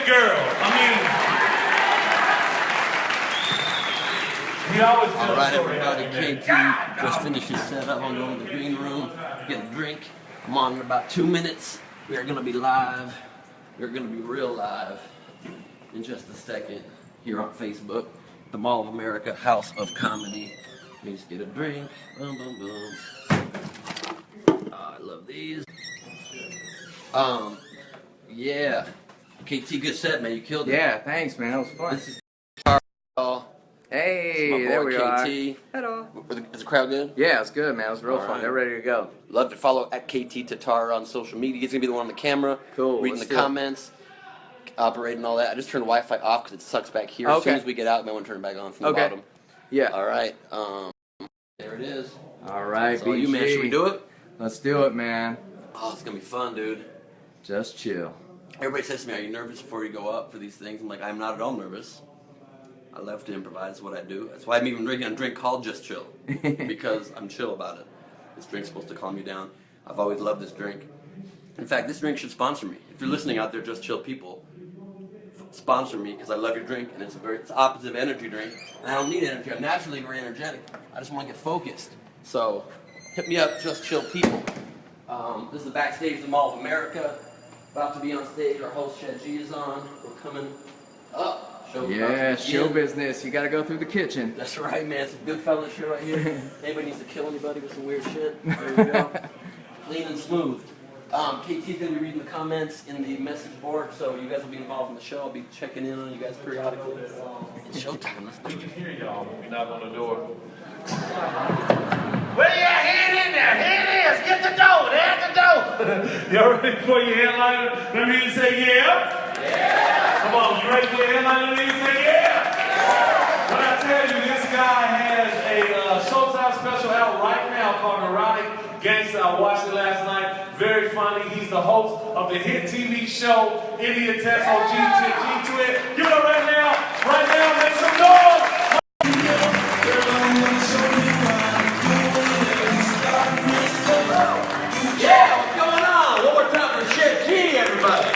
girl. I mean, he always tells All right, a story. everybody, KT just finished his setup. I'm going to the green room, get a drink. I'm on in about 2 minutes. We are going to be live. We're going to be real live in just a second here on Facebook. The Mall of America, House of Comedy. Let me just get a drink. Boom, boom, boom. I love these. Yeah. KT, good set, man. You killed it. Yeah, thanks, man. That was fun. This is Carl. Hey, there we are. KT. Hello. Is the crowd good? Yeah, it was good, man. It was real fun. right. They're ready to go. Love to follow at KT Tatar on social media. He's gonna be the one on the camera, Cool. reading the Let's do it. comments, operating all that. I just turned the Wi-Fi off because it sucks back here. Okay. As soon as we get out, I want to turn it back on from the bottom. Yeah. All right. There it is. All right, So you, man, should we do it? Let's do it, man. Oh, it's gonna be fun, dude. Just chill. Everybody says to me, "Are you nervous before you go up for these things?" I'm like, I'm not at all nervous. I love to improvise. That's what I do. That's why I'm even drinking a drink called Just Chill, because I'm chill about it. This drink's supposed to calm you down. I've always loved this drink. In fact, this drink should sponsor me. If you're listening out there, Just Chill people, sponsor me because I love your drink, and it's the opposite of energy drink. And I don't need energy. I'm naturally very energetic. I just want to get focused. So hit me up, Just Chill people. This is the backstage of the Mall of America. About to be on stage. Our host Chad G is on. We're coming up. Show business. You got to go through the kitchen. That's right, man. Some good fella shit right here. Anybody needs to kill anybody with some weird shit? There we go. Clean and smooth. KT's going to be reading the comments in the message board, so you guys will be involved in the show. I'll be checking in on you guys periodically. It's showtime. Let's do We it. can hear y'all when we knock on the door. Where you at? Hand in there. Here it is. Get the dough. There's the dough. Y'all ready for your headliner? Let me hear you say yeah. Yeah. Come on, you ready for your headliner? Let me hear you say yeah. When I tell you, this guy has a Showtime special out right now called Erotic Gangsta. I watched it last night. Very funny. He's the host of the hit TV show Idiot Test on G-Twit. Give it up right now. Right now, make some noise. Yeah, what's going on? One more time for Chad G, everybody.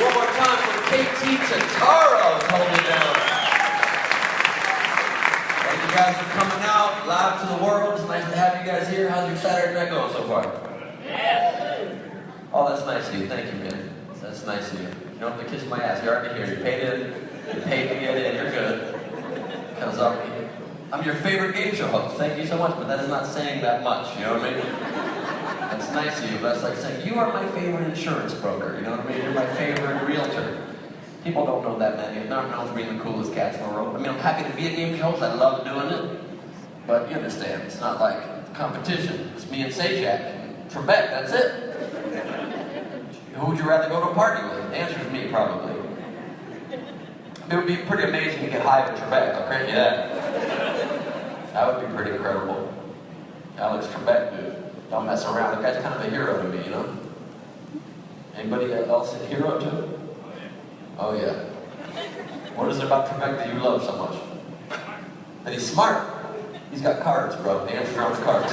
One more time for KT Tataro holding it down. Thank you guys for coming out live to the world. It's nice to have you guys here. How's your Saturday night going so far? Oh, that's nice of you. Thank you, man. That's nice of you. You don't have to kiss my ass. You're already here. You paid in. You paid to get in. You're good. Because I'm your favorite game show host. Thank you so much, but that is not saying that much. You know what I mean? That's nice of you. That's like saying, you are my favorite insurance broker. You know what I mean? You're my favorite realtor. People don't know that many. I'm not known for being the coolest cats in the world. I mean, I'm happy to be a game show host. I love doing it. But you understand, it's not like competition. It's me and Sajak. Trebek, that's it. Who would you rather go to a party with? The answer is me, probably. It would be pretty amazing to get high with Trebek, I'll grant you that. That would be pretty incredible. Alex Trebek, dude. Don't mess around. The guy's kind of a hero to me, you know? Anybody else a hero to? Oh, yeah. What is it about Trebek that you love so much? That he's smart. He's got cards, bro. The answers are on the cards.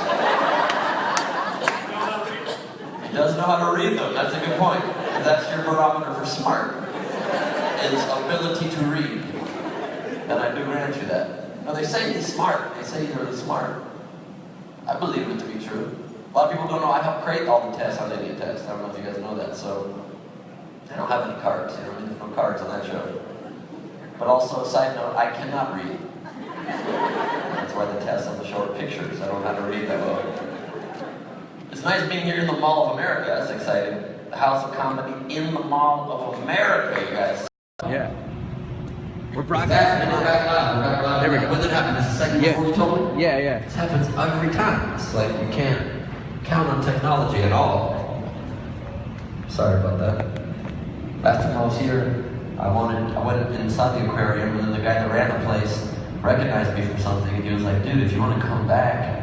He does know how to read them. That's a good point. That's your barometer for smart. Is ability to read. And I do grant you that. No, they say he's smart. They say he's really smart. I believe it to be true. A lot of people don't know I helped create all the tests on Idiot Test. I don't know if you guys know that. So they don't have any cards. You know, there's no cards on that show. But also, a side note, I cannot read. That's why the tests on the show are pictures. I don't know how to read that well. It's nice being here in the Mall of America. That's exciting. The House of Comedy in the Mall of America, you guys. Yeah. We're broadcasting. We're back live. There we go. When did it happen? This is the second before you told me? Yeah. This happens every time. It's like you can't count on technology at all. Sorry about that. Last time I was here, I went inside the aquarium, and then the guy that ran the place recognized me from something, and he was like, dude, if you want to come back,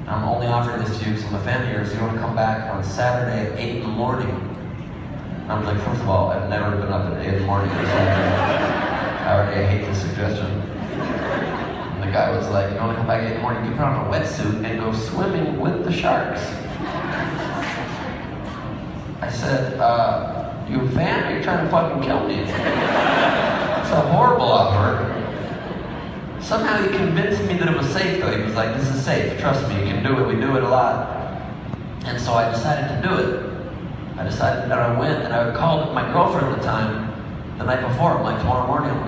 I'm only offering this to you because I'm a fan of yours. You want to come back on Saturday at 8 in the morning? And I was like, first of all, I've never been up at 8 in the morning. I already hate this suggestion. And the guy was like, you want to come back at 8 in the morning? You put on a wetsuit and go swimming with the sharks. I said, You a fan or are you trying to fucking kill me? It's a horrible offer. Somehow he convinced me that it was safe though. He was like, this is safe, trust me, you can do it, we do it a lot. And so I decided to do it. I decided that I went and I called my girlfriend at the time, the night before. I'm like, tomorrow morning I'm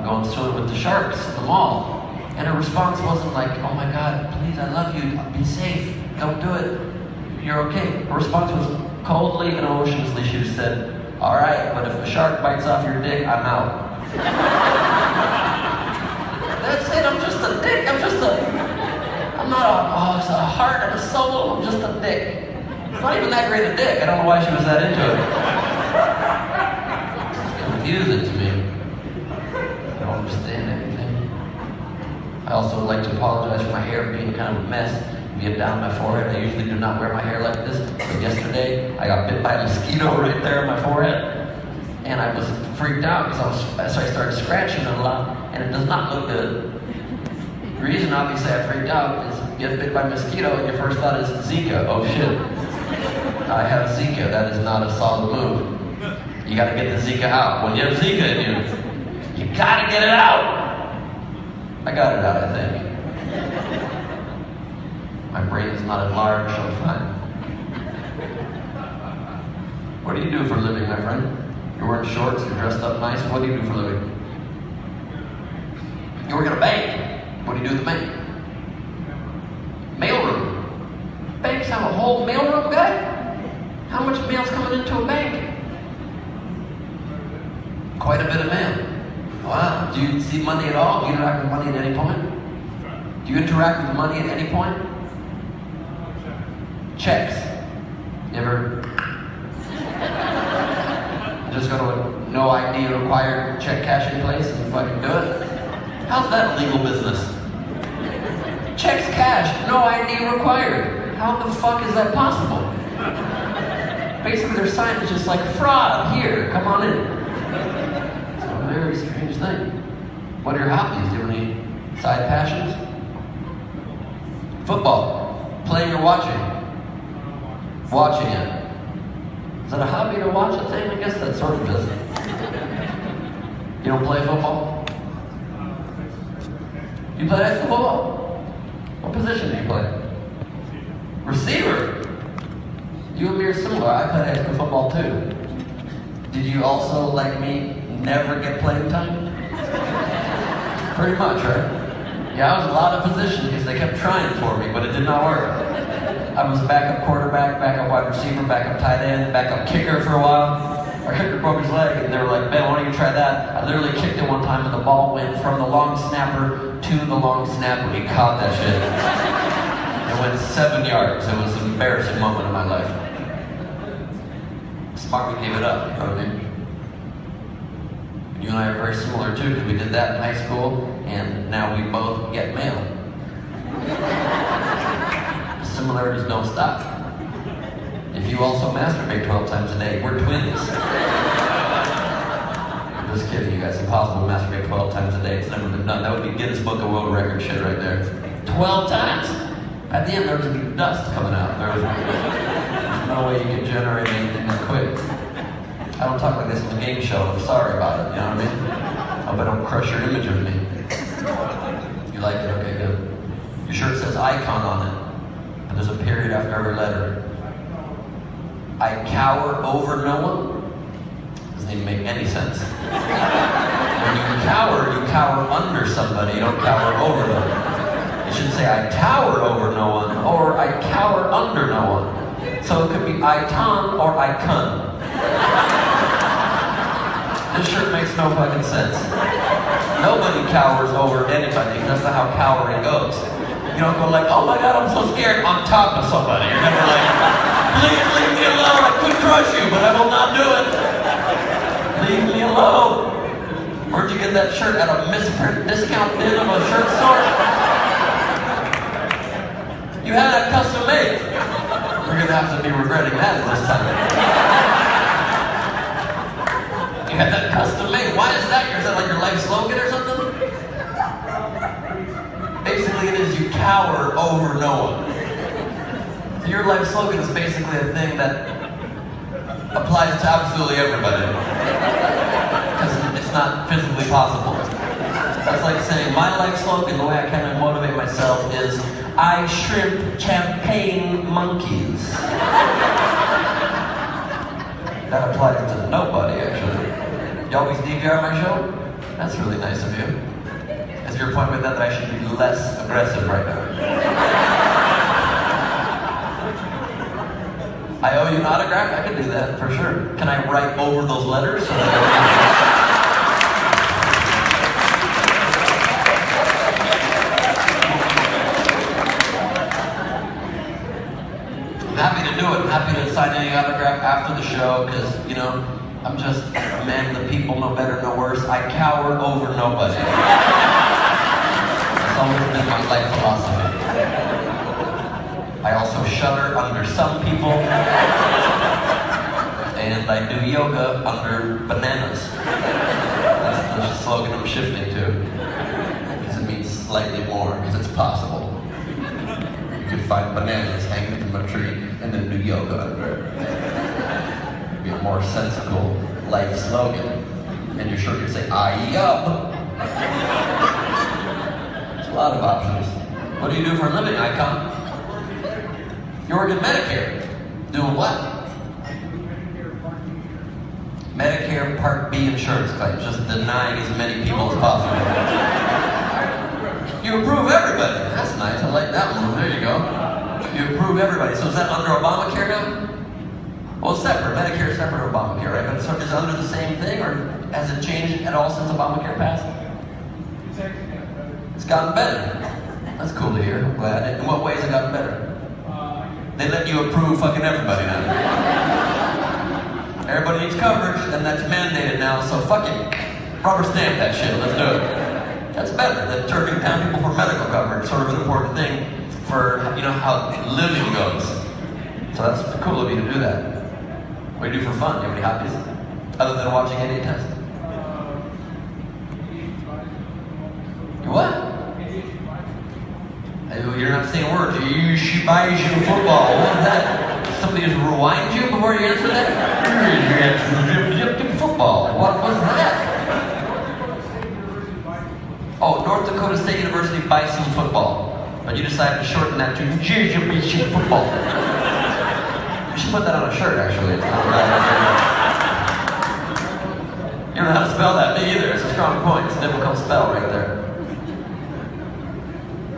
going swimming with the sharks at the mall. And her response wasn't like, oh my God, please, I love you, be safe, don't do it, you're okay. Her response was coldly and emotionlessly, she just said, all right, but if a shark bites off your dick, I'm out. That's it, I'm just a dick, I'm not a heart and a soul, I'm just a dick. It's not even that great a dick, I don't know why she was that into it. It's confusing to me. I don't understand anything. I also would like to apologize for my hair being kind of a mess, being down my forehead. I usually do not wear my hair like this, but yesterday I got bit by a mosquito right there on my forehead. And I was freaked out because I started scratching it a lot, and it does not look good. The reason obviously I freaked out is you get bit by a mosquito and your first thought is Zika. Oh shit. I have Zika. That is not a solid move. You gotta get the Zika out. When you have Zika in you gotta get it out. I got it out, I think. My brain is not enlarged, so I'm fine. What do you do for a living, my friend? You're wearing shorts, you're dressed up nice. What do you do for a living? You work at a bank. What do you do at the bank? Mailroom. Banks have a whole mailroom, guy? How much mail's coming into a bank? Quite a bit of mail. Wow. Do you see money at all? Do you interact with money at any point? Do you interact with money at any point? Checks. You ever just go to a no ID required check cashing place and fucking do it? How's that legal business? Checks cashed, no ID required. How the fuck is that possible? Basically their sign is just like, fraud, here, come on in. It's a very strange thing. What are your hobbies? Do you have any side passions? Football. Playing or watching? Watching it. Is that a hobby to watch a thing? I guess that sort of is. You don't play football? You play high school football? What position do you play? Receiver? You and me are similar. I played high school football too. Did you also, like me, never get playing time? Pretty much, right? Yeah, I was a lot of positions because they kept trying for me, but it did not work. I was backup quarterback, backup wide receiver, backup tight end, backup kicker for a while. Our kicker broke his leg, and they were like, "Ben, why don't you try that?" I literally kicked it one time, and the ball went from the long snapper to the long snapper. He caught that shit. It went 7 yards. It was an embarrassing moment in my life. Smart, we gave it up, you know what I mean? You and I are very similar too, because we did that in high school, and now we both get mail. The similarities don't stop. If you also masturbate 12 times a day, we're twins. I'm just kidding, you guys. It's impossible to masturbate 12 times a day. It's never been done. That would be Guinness Book of World Record shit right there. 12 times! At the end, there was going to be dust coming out. There's no way you can generate anything that quick. I don't talk like this in the game show. I'm sorry about it, you know what I mean? I hope I don't crush your image of me. You like it? Okay, good. Your shirt says icon on it, and there's a period after every letter. I cower over no one? Doesn't even make any sense. When you cower under somebody, you don't cower over them. You should say, I tower over no one, or I cower under no one. So it could be I-ton or I-cun. This shirt makes no fucking sense. Nobody cowers over anybody. That's not how cowering goes. You don't go like, oh my God, I'm so scared, on top of somebody. You're never like, please leave me alone, I could crush you, but I will not do it. Leave me alone. Where'd you get that shirt? At a misprint discount bin of a shirt store? You had that custom made. We're gonna have to be regretting that this time. You had that custom made. Why is that? Is that like your life slogan or something? Basically it is you cower over no one. Your life slogan is basically a thing that applies to absolutely everybody. Because it's not physically possible. That's like saying, my life slogan, the way I kind of motivate myself is, I shrimp champagne monkeys. That applies to nobody, actually. You always DVR my show? That's really nice of you. Is your point with that I should be less aggressive right now? I owe you an autograph? I can do that, for sure. Can I write over those letters? So that I'm happy to do it. I'm happy to sign any autograph after the show, because, you know, I'm just a man of the people, no better, no worse. I cower over nobody. That's always been my life philosophy. I also shudder under some people, and I do yoga under bananas. That's the slogan I'm shifting to, because it means slightly more, because it's possible. You can find bananas hanging from a tree and then do yoga under it. It'd be a more sensible life slogan, and your shirt could say, I up. There's a lot of options. What do you do for a living, icon? You work in Medicare. Doing what? Medicare Part B insurance claims, just denying as many people as possible. You approve everybody. That's nice, I like that one. There you go. You approve everybody. So is that under Obamacare now? Well, it's separate. Medicare is separate from Obamacare, right? But is it under the same thing, or has it changed at all since Obamacare passed? It's gotten better. That's cool to hear. I'm glad. In what ways has it gotten better? They let you approve fucking everybody now. Everybody needs coverage, and that's mandated now, so fuck it. Rubber stamp that shit, let's do it. That's better than turning down people for medical coverage, sort of an important thing for, you know, how living goes. So that's cool of you to do that. What do you do for fun? Do you have any hobbies? Other than watching any test? You what? You're not saying words. She buys you football. What is that? Somebody just rewind you before you answer that? Football. What was that? Oh, North Dakota State University Bison football. But you decided to shorten that to JJBC football. You should put that on a shirt, actually. It's not right. You don't know how to spell that? Me either. It's a strong point. It's a difficult spell right there.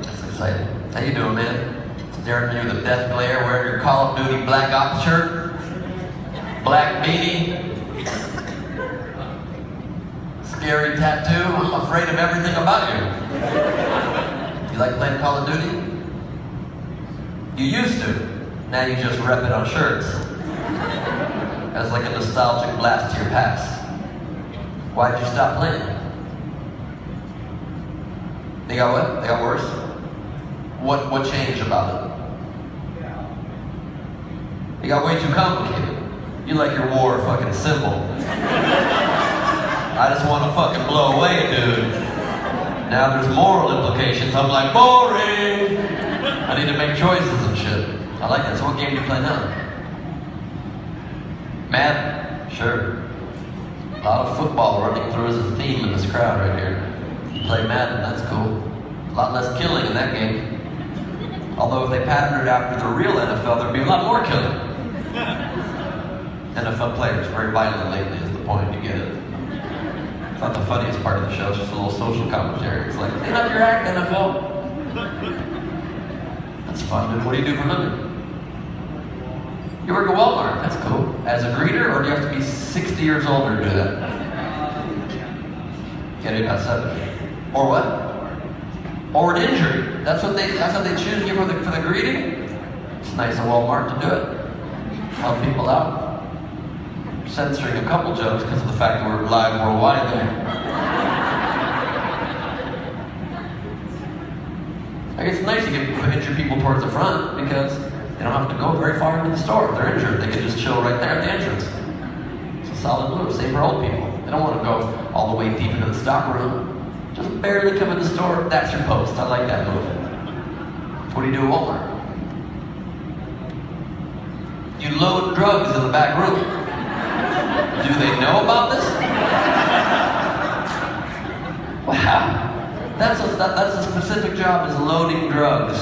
That's exciting. How you doing, man? Staring at you with a death glare, wearing your Call of Duty Black Ops shirt, black beanie, scary tattoo. I'm afraid of everything about you. You like playing Call of Duty? You used to. Now you just rep it on shirts. As like a nostalgic blast to your past. Why did you stop playing? They got what? They got worse? What changed about it? It got way too complicated. You like your war fucking simple. I just want to fucking blow away, dude. Now there's moral implications. I'm like, boring! I need to make choices and shit. I like that. So what game do you play now? Madden? Sure. A lot of football running through as a theme in this crowd right here. You play Madden, that's cool. A lot less killing in that game. Although if they patterned it after the real NFL, there'd be a lot more killing. NFL players very violent lately is the point, you get it. It's not the funniest part of the show, it's just a little social commentary. It's like, clean up your act, NFL. That's fun, dude. What do you do for a living? You work at Walmart, that's cool. As a greeter, or do you have to be 60 years older to do that? Get it about 70. Or what? Or an injury. That's what they choose you for the greeting? It's nice of Walmart to do it. Help people out. Censoring a couple jokes because of the fact that we're live worldwide there. I guess it's nice to get injured people towards the front because they don't have to go very far into the store. If they're injured, they can just chill right there at the entrance. It's a solid move, same for old people. They don't want to go all the way deep into the stock room. Just barely come in the store, that's your post. I like that move. What do you do at Walmart? You load drugs in the back room. Do they know about this? Wow. That's a specific job, is loading drugs.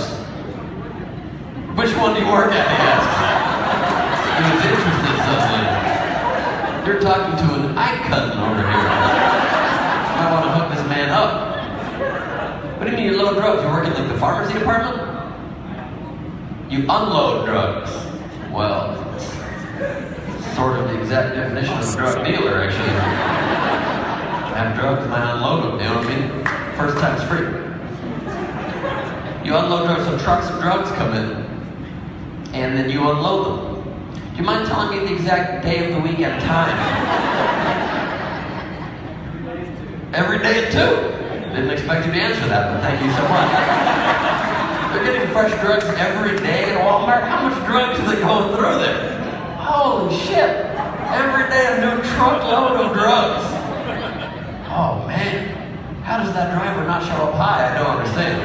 Which one do you work at, he asks. He was interested suddenly. You're talking to an eye-cutting over here. I want to hook this man up. What do you mean you load drugs? You work in like the pharmacy department? You unload drugs. Well, sort of the exact definition of a drug dealer, actually. I have drugs and I unload them, you know what I mean? First time's free. You unload drugs, so trucks of drugs come in, and then you unload them. Do you mind telling me the exact day of the week and time? Every day at 2. Didn't expect you to answer that, but thank you so much. They're getting fresh drugs every day at Walmart. How much drugs are they going through there? Holy shit. Every day a new truckload of drugs. Oh man. How does that driver not show up high? I don't understand.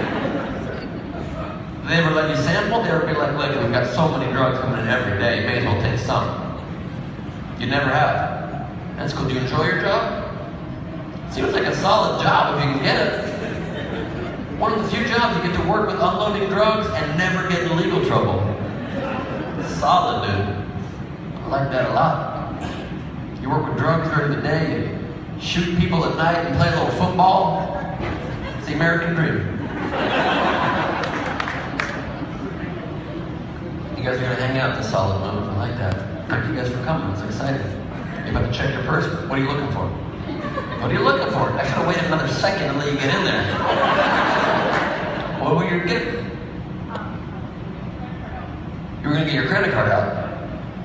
Do they ever let you sample? They ever be like, look, we've got so many drugs coming in every day, you may as well take some. You never have. That's cool. Do you enjoy your job? Seems like a solid job if you can get it. One of the few jobs you get to work with unloading drugs and never get in legal trouble. Solid, dude. I like that a lot. You work with drugs during the day, you shoot people at night and play a little football. It's the American dream. You guys are gonna hang out this solid move. I like that. Thank you guys for coming. It's exciting. You're about to check your purse. What are you looking for? What are you looking for? I should have waited another second to let you get in there. What were you getting? You were gonna get your credit card out.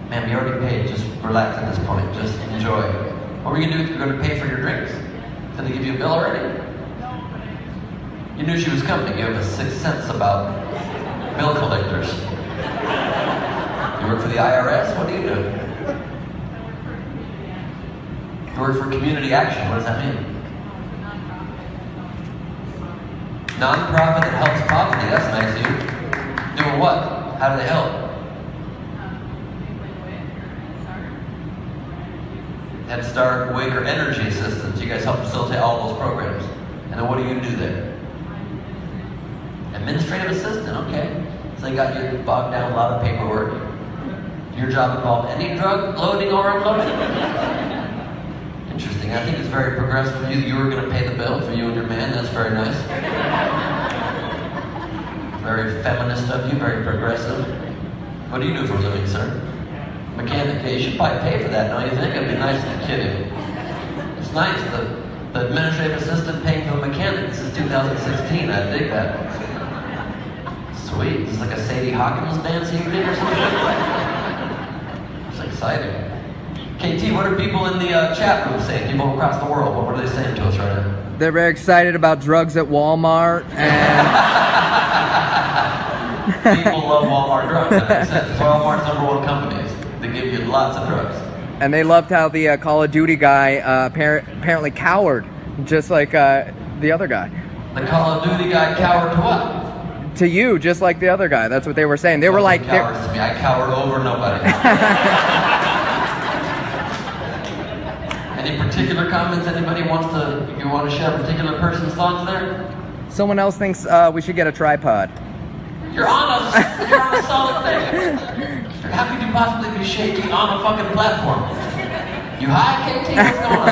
Ma'am, you already paid. Just relax at this point. Just enjoy. What were you gonna do? You're gonna pay for your drinks. Did they give you a bill already? You knew she was coming. You have a sixth sense about bill collectors. You work for the IRS? What do you do? You work for community action. What does that mean? Non-profit that helps poverty. That's nice of you. Doing what? How do they help? Head Start, Waker Energy Assistance. You guys help facilitate all those programs. And then what do you do there? Administrative assistant, okay. So they got you bogged down a lot of paperwork. Your job involved any drug loading or unloading? Interesting. I think it's very progressive of you. You were going to pay the bill for you and your man. That's very nice. Very feminist of you, very progressive. What do you do for a living, sir? Mechanic. Yeah, you should probably pay for that, don't you think? It'd be nice to kid you. It's nice. The administrative assistant paying for the mechanic. This is 2016. I dig that. Sweet. Is this like a Sadie Hawkins dance evening or something? It's exciting. KT, what are people in the chat room saying? People across the world, what are they saying to us right now? They're very excited about drugs at Walmart and people love Walmart drugs. That makes sense. Walmart's #1 company. They give you lots of drugs. And they loved how the Call of Duty guy apparently cowered, just like the other guy. The Call of Duty guy cowered to what? To you, just like the other guy. That's what they were saying. They were like, cowards to me. I cowered over nobody. Any particular comments? Anybody wants to? You want to share a particular person's thoughts there? Someone else thinks we should get a tripod. You're on a solid thing. How could you possibly be shaky on a fucking platform? You high, KT? What's going on?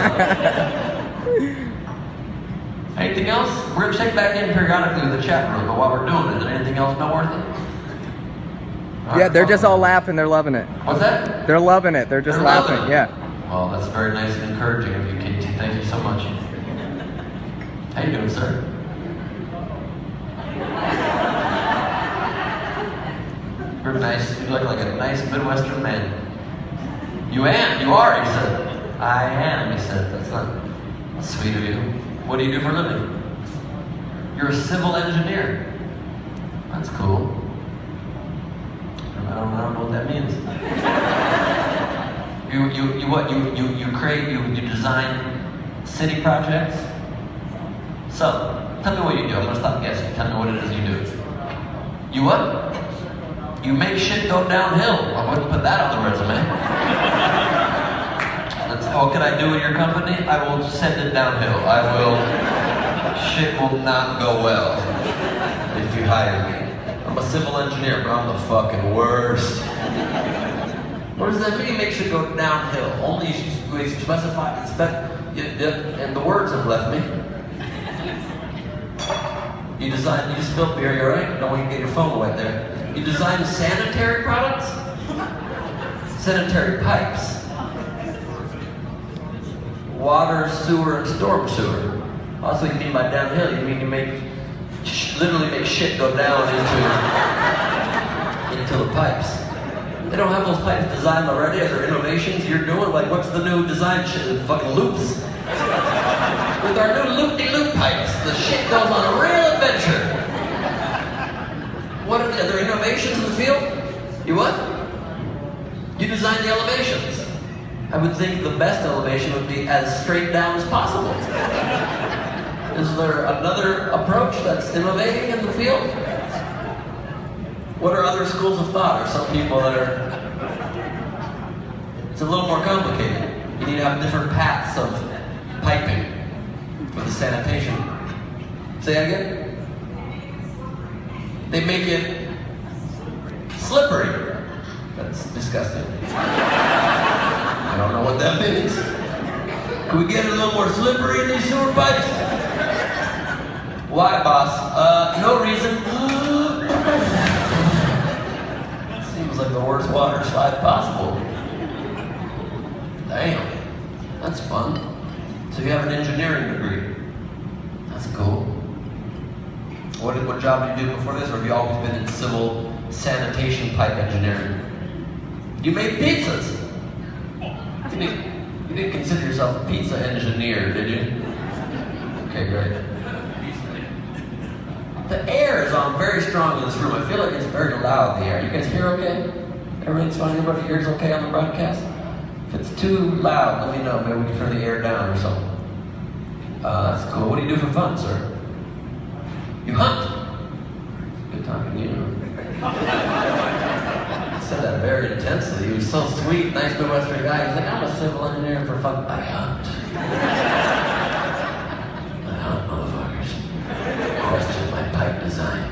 Anything else? We're going to check back in periodically with the chat room, but while we're doing it, is there anything else noteworthy? Yeah, they're just all laughing. They're loving it. What's that? They're loving it. They're just laughing. Yeah. Well, that's very nice and encouraging of you, KT. Thank you so much. How you doing, sir? You're nice. You look like a nice Midwestern man. You are, he said. I am, he said. That's sweet of you. What do you do for a living? You're a civil engineer. That's cool. I don't know what that means. You design city projects? So, tell me what you do. I'm gonna stop guessing. Tell me what it is you do. You what? You make shit go downhill. I wouldn't put that on the resume. what can I do in your company? I will send it downhill. Shit will not go well if you hire me. I'm a civil engineer, but I'm the fucking worst. What does that mean? Make shit go downhill. Only we specify, and the words have left me. You spilled beer, you alright? Don't want you to get your phone wet there. You design sanitary products? Sanitary pipes. Water, sewer, and storm sewer. Also, you mean by downhill, you mean you literally make shit go down into the pipes. They don't have those pipes designed already. Are there innovations you're doing? Like, what's the new design shit? Fucking loops. With our new loop-de-loop pipes, the shit goes on a real adventure. What are there innovations in the field? You what? You design the elevations. I would think the best elevation would be as straight down as possible. Is there another approach that's innovating in the field? What are other schools of thought? Or some people that are... It's a little more complicated. You need to have different paths of piping for the sanitation. Say that again? They make it slippery. That's disgusting. I don't know what that means. Can we get it a little more slippery in these sewer pipes? Why, boss? No reason. Seems like the worst water slide possible. Damn. That's fun. So you have an engineering degree. That's cool. What job did you do before this, or have you always been in civil sanitation pipe engineering? You made pizzas. You didn't consider yourself a pizza engineer, did you? Okay, great. The air is on very strong in this room. I feel like it's very loud, the air. You guys hear okay? Everything's fine? Everybody hears okay on the broadcast? If it's too loud, let me know. Maybe we can turn the air down or something. That's cool. What do you do for fun, sir? You hunt. Good talking to you. He said that very intensely. He was so sweet, nice Midwestern guy. He's like, I'm a civil engineer for fun. I hunt. I hunt, motherfuckers. Question my pipe design.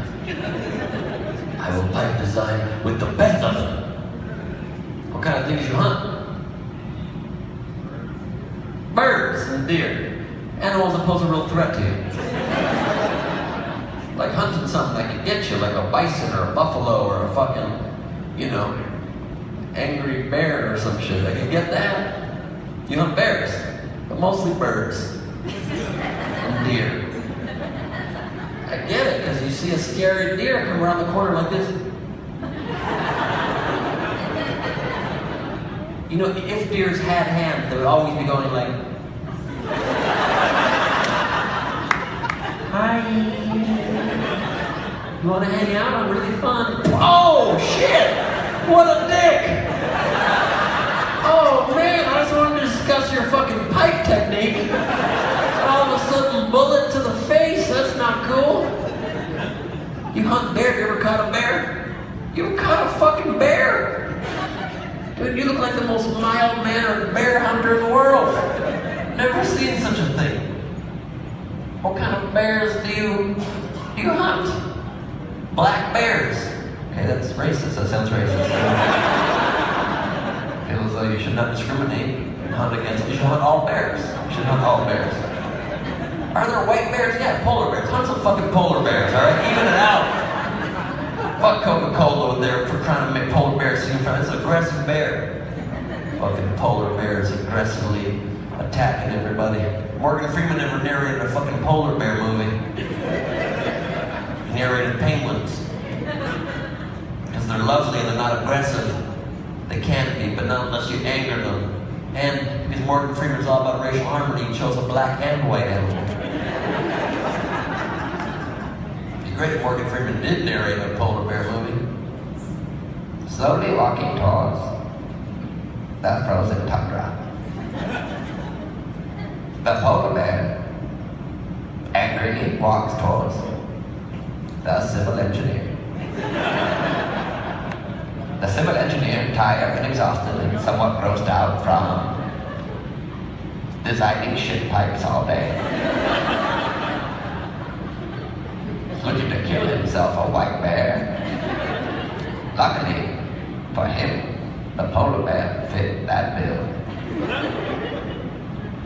I will pipe design with the best of them. What kind of things you hunt? Birds and deer. Animals that pose a real threat to you. Like hunting something that could get you, like a bison or a buffalo or a fucking, angry bear or some shit. I can get that. You hunt bears, but mostly birds and deer. I get it, because you see a scary deer come around the corner like this. If deers had hands, they would always be going like, hi. You want to hang out? I'm really fun. Oh, shit! What a dick! Oh, man, I just wanted to discuss your fucking pipe technique. All of a sudden, bullet to the face. That's not cool. You hunt bear. You ever caught a bear? You ever caught a fucking bear? Dude, you look like the most mild-mannered bear hunter in the world. Never seen such a thing. What kind of bears do you hunt? Black bears. Okay, that's racist. That sounds racist. Feels like you should not discriminate and hunt against. You should hunt all bears. You should hunt all bears. Are there white bears? Yeah, polar bears. Hunt some fucking polar bears, alright? Even it out. Fuck Coca-Cola there for trying to make polar bears seem fun. It's an aggressive bear. Fucking polar bears aggressively attacking everybody. Morgan Freeman never narrated a fucking polar bear movie. He narrated penguins. Because they're lovely and they're not aggressive. They can be, but not unless you anger them. And because Morgan Freeman's all about racial harmony, he chose a black and white animal. It'd be great if Morgan Freeman did narrate a polar bear movie. Slowly walking towards the frozen tundra. The polar bear angrily walks towards the civil engineer. The civil engineer, tired and exhausted and somewhat grossed out from designing shit pipes all day. He's looking to kill himself, a white bear. Luckily for him, the polar bear fit that bill.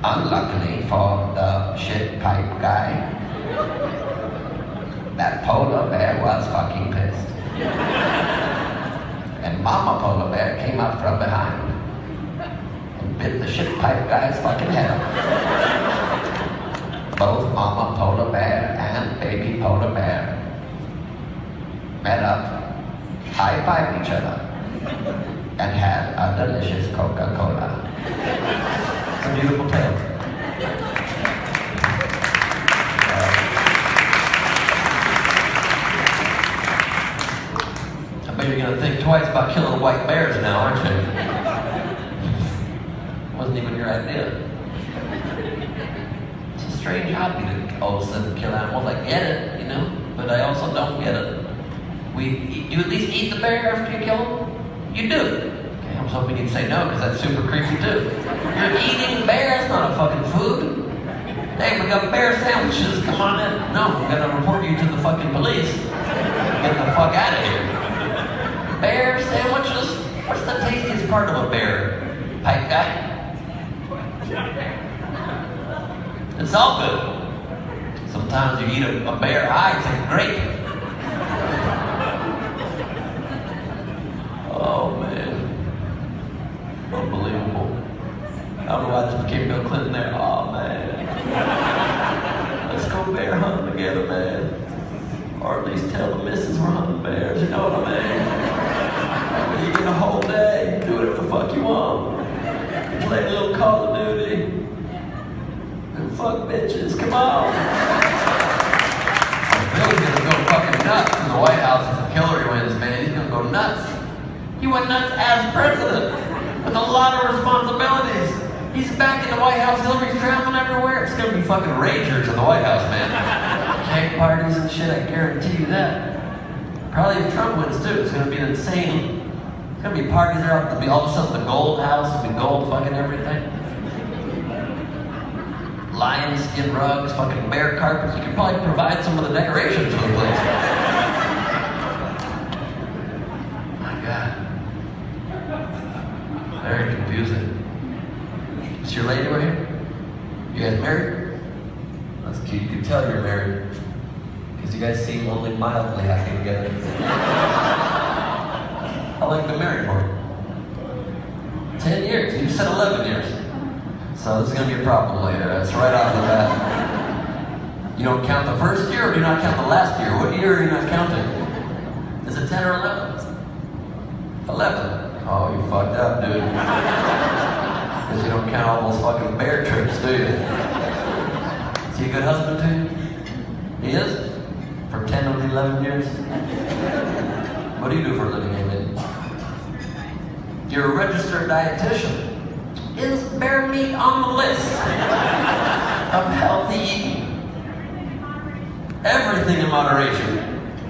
Unluckily for the shit pipe guy, that polar bear was fucking pissed. And Mama Polar Bear came up from behind and bit the shit pipe guy's fucking head off. Both Mama Polar Bear and Baby Polar Bear met up, high-fived each other, and had a delicious Coca-Cola. It's a beautiful tale. I bet you're gonna think twice about killing white bears now, aren't you? Wasn't even your idea. It's a strange hobby to all of a sudden kill animals. I get it, you know, but I also don't get it. You at least eat the bear after you kill him? You do. Okay, I was hoping you'd say no, because that's super creepy too. You're eating bear, that's not a fucking food. Hey, we got bear sandwiches, come on in. No, we're gonna report you to the fucking police. Get the fuck out of here. Bear sandwiches? What's the tastiest part of a bear? Pipe guy? It's all good. Sometimes you eat a bear eye, it's like grape. Oh man. Unbelievable. I don't know why this became Bill Clinton there. Oh man. Let's go bear hunting together, man. Or at least tell the missus we're hunting bears, you know what I mean? You get a whole day, do whatever the fuck you want. You play a little Call of Duty. And fuck bitches, come on. Bill's gonna go fucking nuts in the White House if Hillary wins, man. He's gonna go nuts. He went nuts as president with a lot of responsibilities. He's back in the White House, Hillary's traveling everywhere. It's gonna be fucking ragers in the White House, man. Cake parties and shit, I guarantee you that. Probably if Trump wins too, it's gonna be insane. It's gonna be parties there, it'll be all of a sudden the gold house, will be gold fucking everything. Lion skin rugs, fucking bear carpets. You could probably provide some of the decorations for the place. My God. Very confusing. Is your lady right here? You guys married? That's cute. You can tell you're married. Because you guys seem only mildly happy together. How long have you been married for? 10 years. You said 11 years. So this is going to be a problem later. That's right off the bat. You don't count the first year, or do you not count the last year? What year are you not counting? Is it 10 or 11? 11. Oh, you fucked up, dude. Because you don't count all those fucking bear trips, do you? Is he a good husband to you? He is? For 10 of the 11 years? What do you do for a living, Amen? You're a registered dietitian. Is bear meat on the list of healthy eating? Everything in moderation.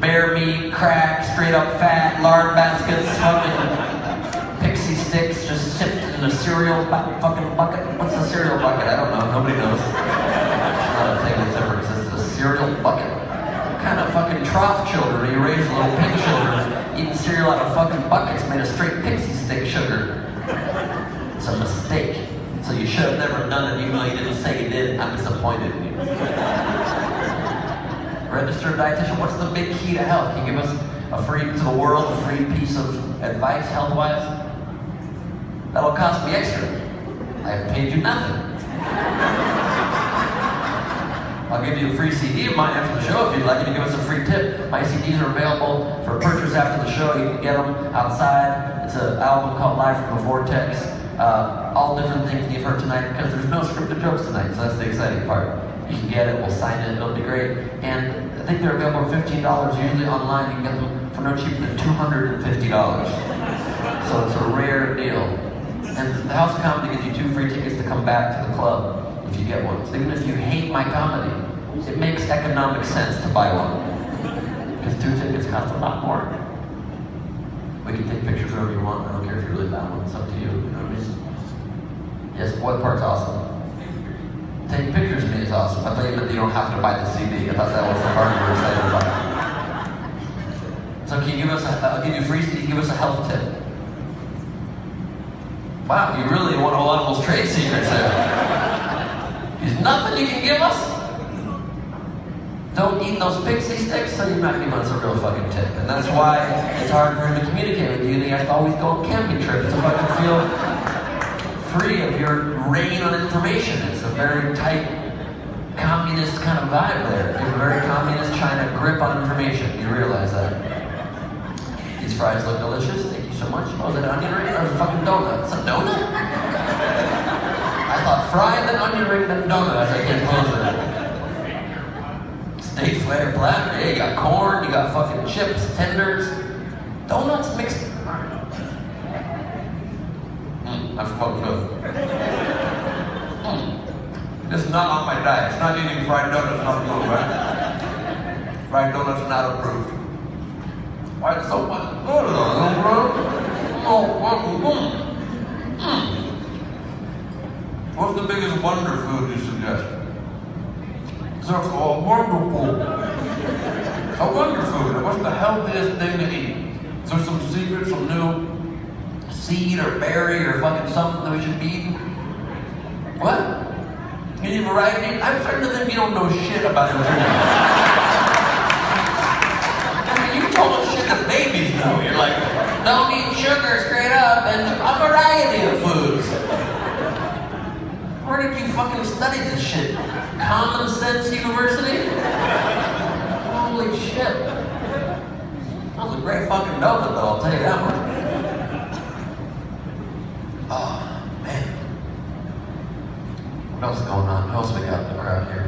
Bear meat, crack, straight up fat, lard baskets, fucking pixie sticks just sipped in a cereal fucking bucket. What's a cereal bucket? I don't know. Nobody knows. It's not a thing that's ever existed. A cereal bucket. What kind of fucking trough children are you raising little pig children eating cereal out of fucking buckets made of straight pixie stick sugar? It's a mistake. So you should have never done it, even though you didn't say you did. I'm disappointed in you. Registered dietitian, what's the big key to health? Can you give us a free, to the world, a free piece of advice health-wise? That'll cost me extra. I've paid you nothing. I'll give you a free CD of mine after the show if you'd like. You can give us a free tip. My CDs are available for purchase after the show. You can get them outside. It's an album called Live from the Vortex. All different things you've heard tonight, because there's no scripted jokes tonight, so that's the exciting part. You can get it, we'll sign it, it'll be great. And I think they're available for $15. Usually online you can get them for no cheaper than $250. So it's a rare deal. And the House of Comedy gives you 2 free tickets to come back to the club if you get one. So even if you hate my comedy, it makes economic sense to buy one. Because 2 tickets cost a lot more. We can take pictures wherever you want. I don't care if you're really that one. It's up to you. You know what I mean? Yes, what part's awesome? Take pictures of me is awesome. I thought you meant you don't have to buy the CD. I thought that was the part you were excited about. So can you give us I'll give you free CD, give us a health tip. Wow, you really want all animals' trade secrets there. There's nothing you can give us? Don't eat those pixie sticks, so you're not giving us a real fucking tip. And that's why it's hard for him to communicate with you, and he has to always go on camping trips to fucking feel free of your rain on information. It's a very tight, communist kind of vibe there. It's a very communist China grip on information. You realize that. These fries look delicious. Thank you so much. Oh, is that an onion ring or a fucking donut? It's a donut? I thought fried, then onion ring, then donut as I came closer. Steak flare platter. Yeah, you got corn, you got fucking chips, tenders, donuts mixed. That's fucking good. This is not on my diet. It's not eating fried donuts, not good, right? Fried donuts not approved. Why is so much good, bro? What's the biggest wonder food you suggest? That's all wonderful. A wonder food. What's the healthiest thing to eat? Is there some secret, some new seed or berry or fucking something that we should be eating? What? Any variety? I'm starting to think you don't know shit about nutrition. I mean, you told us shit that babies know. You're like, don't eat sugar straight up and a variety of foods. Where did you fucking study this shit? Common Sense University? Holy shit. That was a great fucking donut though, I'll tell you that much. Oh, man. What else is going on? What else we got in the crowd here?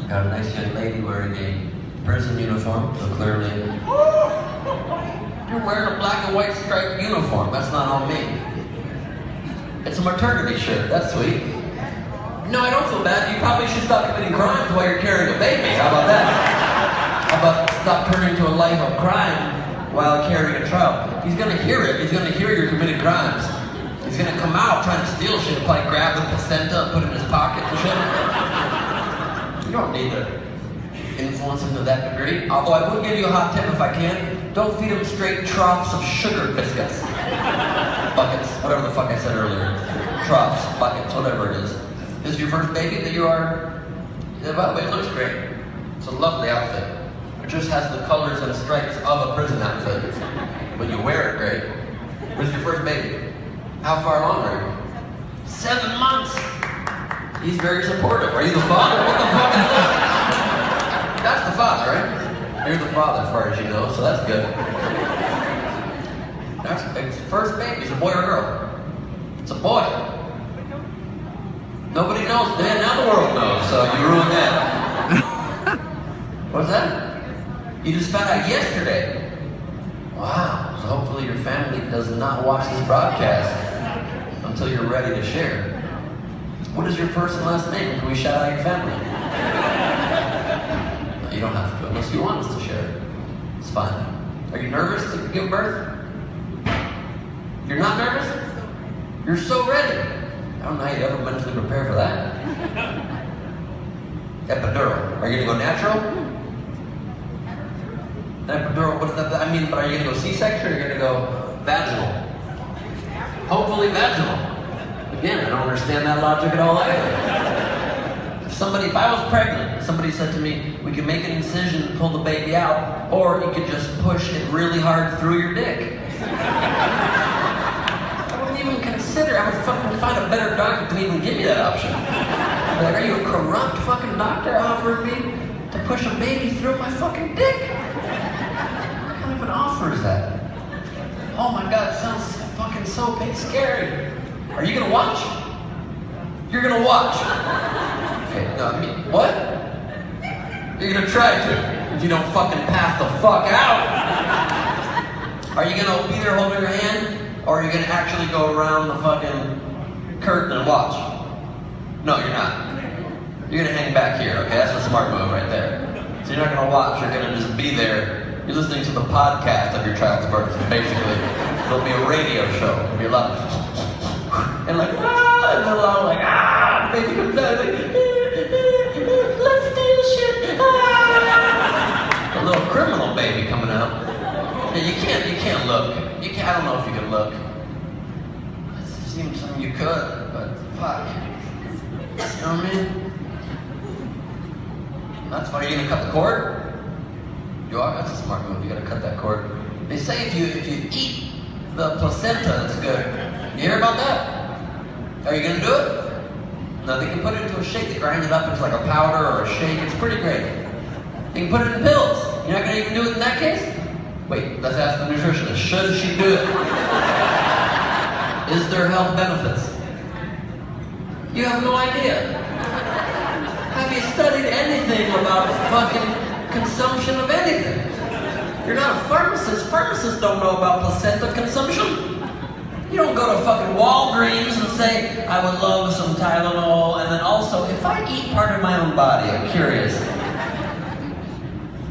We got a nice young lady wearing a prison uniform, so clearly. You're wearing a black and white striped uniform. That's not on me. It's a maternity shirt. That's sweet. No, I don't feel bad. You probably should stop committing crimes while you're carrying a baby. How about that? How about stop turning to a life of crime while carrying a child? He's gonna hear it. He's gonna hear you're committing crimes. He's gonna come out trying to steal shit, probably grab the placenta and put it in his pocket and shit. You don't need to influence him to that degree. Although I would give you a hot tip if I can. Don't feed him straight troughs of sugar biscuits. Buckets, whatever the fuck I said earlier. Troughs, buckets, whatever it is. This is your first baby that you are... Yeah, by the way, it looks great. It's a lovely outfit. It just has the colors and stripes of a prison outfit. But you wear it great. Where's your first baby? How far along are you? 7 months! He's very supportive. Are you the father? What the fuck is this? That's the father, right? You're the father as far as you know, so that's good. That's his first baby. It's a boy or a girl? It's a boy. Nobody knows. Man, now the world knows, so you ruined that. What's that? You just found out yesterday. Wow. So hopefully your family does not watch this broadcast until you're ready to share. What is your first and last name? Can we shout out your family? No, you don't have to, unless you want us to share. It's fine. Are you nervous to give birth? You're not nervous? You're so ready. I don't know how you ever mentally prepare for that. Epidural. Are you gonna go natural? Epidural, what does that mean? But are you gonna go C-section or are you gonna go vaginal? Hopefully vaginal. Again, I don't understand that logic at all either. If I was pregnant, somebody said to me, we can make an incision and pull the baby out, or you could just push it really hard through your dick. I wouldn't even consider, I would fucking find a better doctor to even give me that option. Like, are you a corrupt fucking doctor offering me to push a baby through my fucking dick? What kind of an offer is that? Oh my God, it sounds fucking so big, scary. Are you gonna watch? You're gonna watch. Okay, no, I mean, what? You're gonna try to, if you don't fucking pass the fuck out. Are you gonna be there holding your hand, or are you gonna actually go around the fucking curtain and watch? No, you're not. You're gonna hang back here, okay? That's a smart move right there. So you're not gonna watch, you're gonna just be there. You're listening to the podcast of your child's birth, basically. It'll be a radio show. It'll be a lot of and like, ah, and then like, ah, baby comes out, like, little criminal baby coming out. Yeah, you can't look. I don't know if you can look. It seems something you could, but fuck. You know what I mean? That's funny. You're gonna cut the cord? You are. That's a smart move. You gotta cut that cord. They say if you eat the placenta, it's good. You hear about that? Are you gonna do it? No, they can put it into a shake. They grind it up into like a powder or a shake. It's pretty great. They can put it in pills. You're not gonna even do it in that case? Wait, let's ask the nutritionist. Should she do it? Is there health benefits? You have no idea. Have you studied anything about fucking consumption of anything? You're not a pharmacist. Pharmacists don't know about placenta consumption. You don't go to fucking Walgreens and say, I would love some Tylenol, and then also, if I eat part of my own body, I'm curious.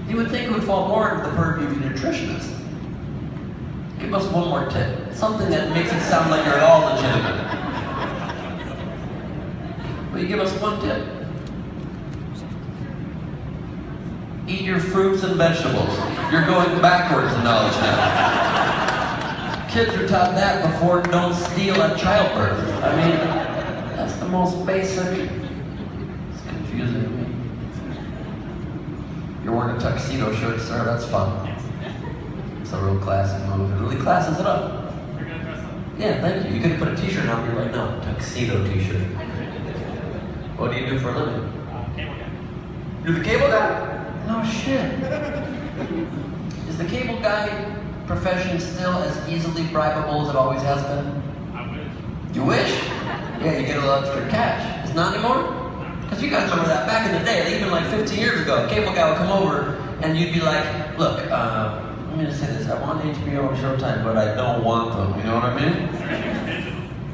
You would think it would fall more into the purview of a nutritionist. Give us one more tip. Something that makes it sound like you're at all legitimate. Will you give us one tip? Eat your fruits and vegetables. You're going backwards in knowledge now. Kids are taught that before don't steal at childbirth. I mean, that's the most basic. It's confusing to me. You're wearing a tuxedo shirt, sir. That's fun. It's a real classic move. It really classes it up. You're gonna dress up. Yeah, thank you. You could have put a t-shirt on here right now. Tuxedo t-shirt. What do you do for a living? Cable guy. You're the cable guy? No shit. Is the cable guy profession still as easily bribable as it always has been? I wish. You wish? Yeah, you get a little extra cash. It's not anymore? Because you guys remember that back in the day, even like 15 years ago, a cable guy would come over and you'd be like, look, let me just say this, I want HBO and Showtime, but I don't want them, you know what I mean?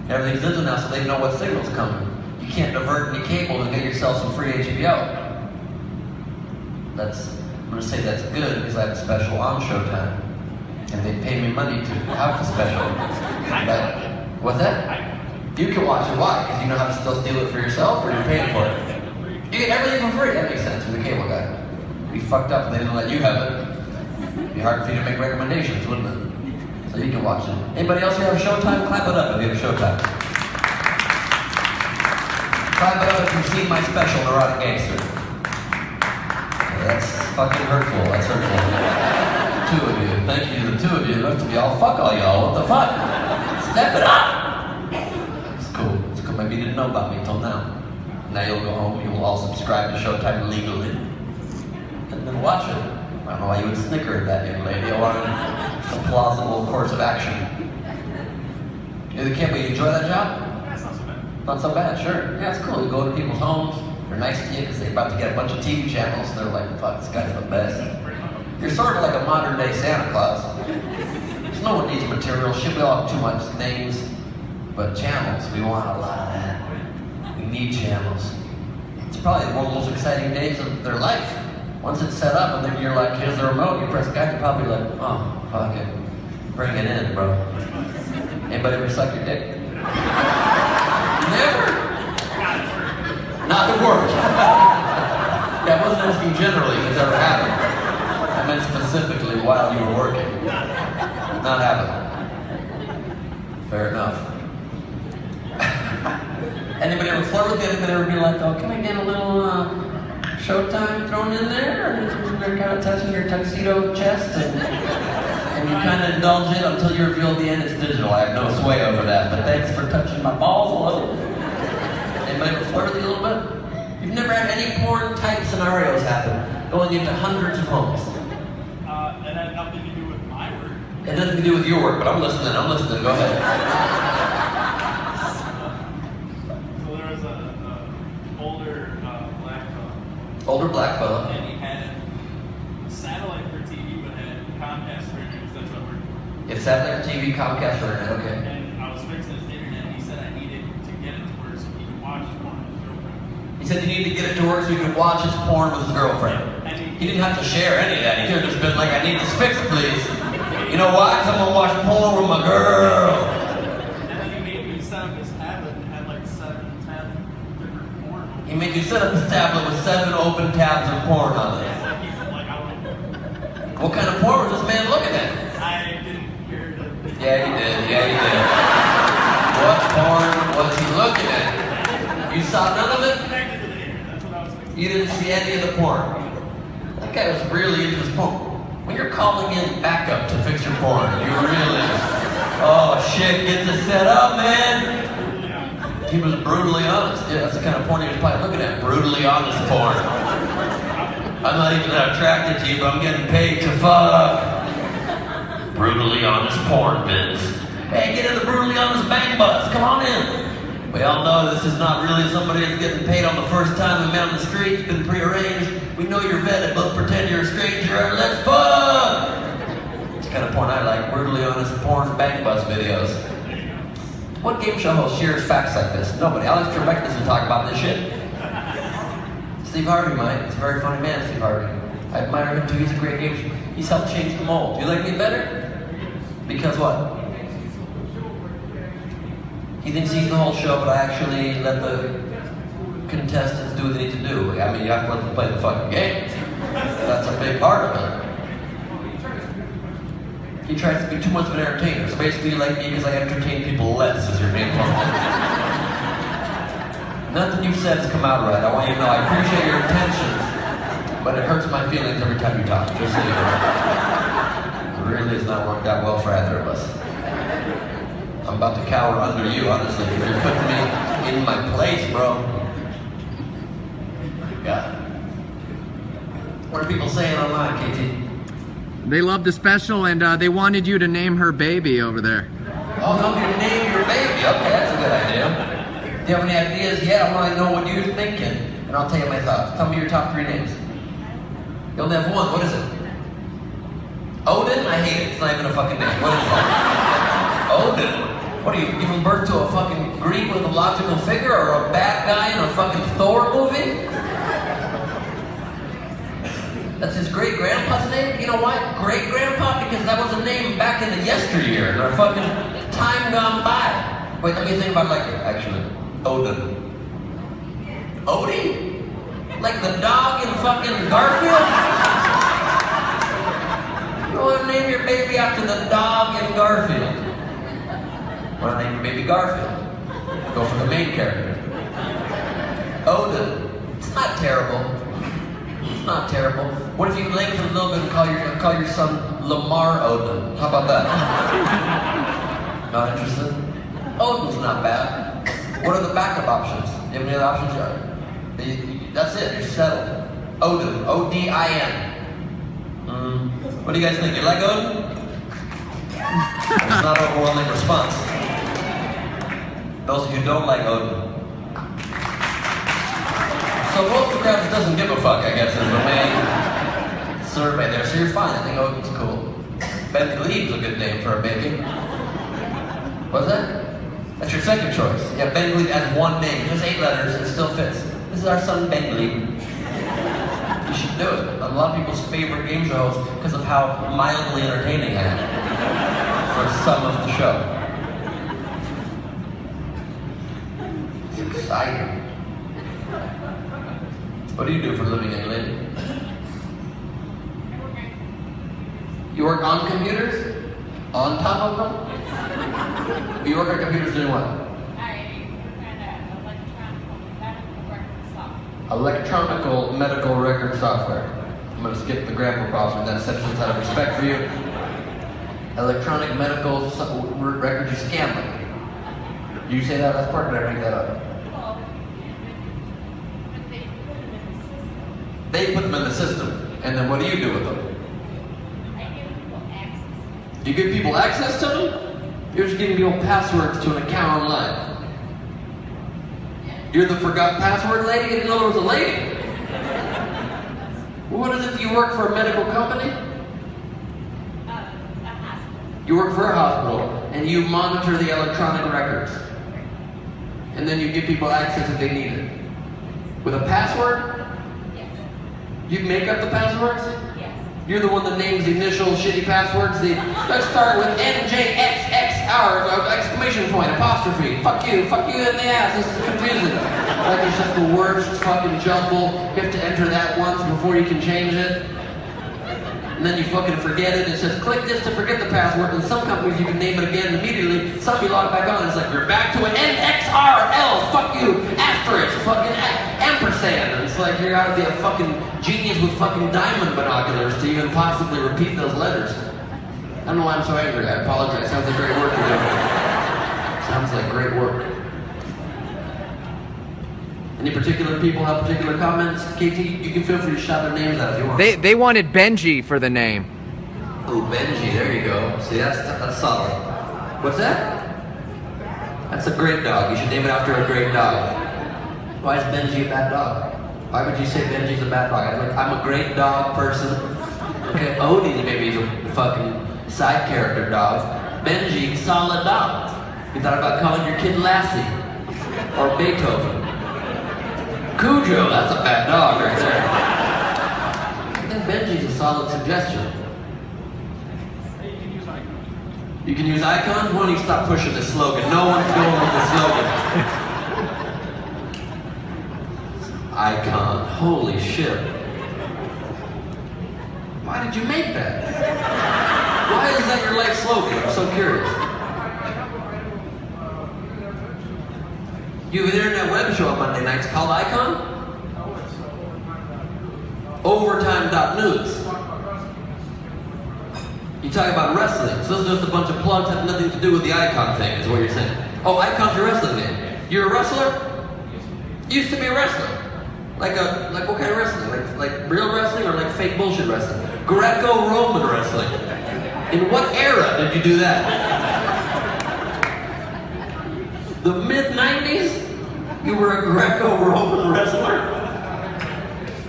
Everything's digital now, so they know what signal's coming. You can't divert any cable and get yourself some free HBO. I'm gonna say that's good because I have a special on Showtime. And they pay me money to have the special. But, what's that? You can watch it. Why? Because you know how to still steal it for yourself, or you're paying for it? You get everything for free. That makes sense for the cable guy. It'd be fucked up if they didn't let you have it. It'd be hard for you to make recommendations, wouldn't it? So you can watch it. Anybody else here have Showtime? Clap it up if you have Showtime. Clap it up if you've seen my special, Neurotic Gangster. That's fucking hurtful. That's hurtful. Two of you. Thank you to the two of you. Left to be all fuck all y'all. What the fuck? Step it up! It's cool. It's cool. Maybe you didn't know about me until now. Now you'll go home. You will all subscribe to Showtime legally. And then watch it. I don't know why you would snicker at that, young lady. I wanted a plausible course of action. You enjoy that job? That's not so bad. Not so bad, sure. Yeah, it's cool. You go to people's homes. They're nice to you because they're about to get a bunch of TV channels. They're like, fuck, this guy's the best. You're sort of like a modern day Santa Claus. Because no one needs material. Shit, we all have too much things. But channels, we want a lot of that. We need channels. It's probably one of the most exciting days of their life. Once it's set up and then you're like, here's the remote, you press guy, you're probably like, oh, fuck it. Bring it in, bro. Anybody ever suck your dick? Never? Not at work. Yeah, I wasn't asking generally if it's ever happened. I meant specifically while you were working. Not happening. Fair enough. Anybody ever flirt with you? Anybody ever be like, oh, can I get a little Showtime thrown in there? And they're kind of touching your tuxedo chest and you kind of indulge it until you reveal at the end it's digital. I have no sway over that, but thanks for touching my balls a little. Anybody ever flirt with you a little bit? You've never had any porn type scenarios happen going into hundreds of homes. It had nothing to do with my work. It doesn't have to do with your work, but I'm listening. Go ahead. So there was an older black fellow. Older black fella. And he had satellite for TV, but had Comcast for internet. That's what I worked for. If satellite for TV, Comcast for internet, okay. And I was fixing his internet, and he said I needed to get it to work so he could watch porn with his girlfriend. He said you need to get it to work so he could watch his porn with his girlfriend. He didn't have to share any of that. He could have just been like, I need this fixed, please. You know why? Because I'm going to watch porn with my girl. And then he made me set up his tablet and had like 7 tabs of different porn. He made you set up his tablet with 7 open tabs of porn on it. It's like he's like, I don't know. What kind of porn was this man looking at? I didn't hear the... Yeah, he did. Yeah, he did. What porn was he looking at? You saw none of it? Connected to the internet, that's what I was thinking. You didn't see any of the porn. That guy was really into his porn. When you're calling in backup to fix your porn, you really... Oh shit, get this set up, man! He was brutally honest. Yeah, that's the kind of porn he was probably looking at. Brutally honest porn. I'm not even that attracted to you, but I'm getting paid to fuck. Brutally honest porn, Vince. Hey, get in the brutally honest bang bus. Come on in. We all know this is not really somebody that's getting paid on the first time we met on the street. It's been prearranged. We know you're vetted. Both pretend you're a stranger. Let's fuck! It's the kind of porn I like. Brutally honest porn bang bus videos. What game show host shares facts like this? Nobody. Alex Trebek doesn't talk about this shit. Steve Harvey might. He's a very funny man, Steve Harvey. I admire him too. He's a great game show. He's helped change the mold. Do you like me better? Because what? He thinks he's the whole show, but I actually let the contestants do what they need to do. I mean, you have to let them play the fucking game. That's a big part of it. He tries to be too much of an entertainer. So basically, you like me because I entertain people less, is your main point. Nothing you've said has come out right. I want you to know I appreciate your intentions, but it hurts my feelings every time you talk. Just so you know. It really has not worked out well for either of us. I'm about to cower under you, honestly, because you're putting me in my place, bro. Yeah. What are people saying online, KT? They loved the special, and they wanted you to name her baby over there. Oh, no, you name your baby. Okay, that's a good idea. Do you have any ideas yet? I want to know what you're thinking, and I'll tell you my thoughts. Tell me your top 3 names. You only have one. What is it? Odin? I hate it. It's not even a fucking name. What is it? Odin? What are you, giving birth to a fucking Greek with a logical figure, or a bad guy in a fucking Thor movie? That's his great-grandpa's name? You know why? Great-grandpa? Because that was a name back in the yesteryear. Or fucking time gone by. Wait, let me think about it like it, actually. Odin. Odie? Like the dog in fucking Garfield? You want to name your baby after the dog in Garfield? Want to name your baby Garfield? Go for the main character. Odin. It's not terrible. It's not terrible. What if you lengthen a little bit and call your son Lamar Odin? How about that? Not interested? Odin's not bad. What are the backup options? Do you have any other options? That's it. You're settled. Odin. O-D-I-N. What do you guys think? You like Odin? It's not an overwhelming response. Those of you who don't like Odin. So most of the crowd doesn't give a fuck, I guess, is the main survey there. So you're fine. I think Odin's cool. Ben Gleib's a good name for a baby. What's that? That's your second choice. Yeah, Ben Gleib has one name, just 8 letters, it still fits. This is our son Ben Gleib. You should do it. A lot of people's favorite game shows because of how mildly entertaining I am for some of the show. It's exciting. What do you do for a living, young lady? You work on computers? On top of them? You work on computers doing what? Electronic medical record software. I'm going to skip the grammar problem in that sentence out of respect for you. Electronic medical record, you scam them. You say that last part, or did I make that up? They put them in the system, and then what do you do with them? I give people access. You give people access to them? You're just giving people passwords to an account online. You're the forgot password lady? You didn't know there was a lady. What is it? Do you work for a medical company? A hospital. You work for a hospital, and you monitor the electronic records. And then you give people access if they need it. With a password? Yes. You make up the passwords? Yes. You're the one that names the initial shitty passwords. Let's start with NJXXR, exclamation point, apostrophe. Fuck you in the ass, this is confusing. Like it's just the worst fucking jumble. You have to enter that once before you can change it. and then you fucking forget it. It says, click this to forget the password, and some companies you can name it again immediately. Some you log back on, and it's like, you're back to an NXRL, fuck you, asterisk, fucking ampersand. And it's like, you gotta be a fucking genius with fucking diamond binoculars to even possibly repeat those letters. I don't know why I'm so angry. I apologize. Sounds like great work you're doing. Sounds like great work. Any particular people have particular comments? KT, you can feel free to shout their names out if you want. They wanted Benji for the name. Oh, Benji, there you go. See, that's solid. What's that? That's a great dog. You should name it after a great dog. Why is Benji a bad dog? Why would you say Benji's a bad dog? I'm a great dog person. Okay, Odie maybe is a fucking side character dog. Benji, solid dog. You thought about calling your kid Lassie or Beethoven? Cujo, that's a bad dog right there. I think Benji's a solid suggestion. You can use icon? Why don't you stop pushing the slogan? No one's going with the slogan. Icon, holy shit. Why did you make that? Why is that your life slogan? I'm so curious. You have an internet web show on Monday nights called Icon? Overtime.news. You talk about wrestling, so this is just a bunch of plugs that have nothing to do with the Icon thing, is what you're saying. Oh, Icon's your wrestling name. You're a wrestler? You used to be a wrestler. Like what kind of wrestling? Like real wrestling or like fake bullshit wrestling? Greco-Roman wrestling. In what era did you do that? The mid-90s? You were a Greco-Roman wrestler?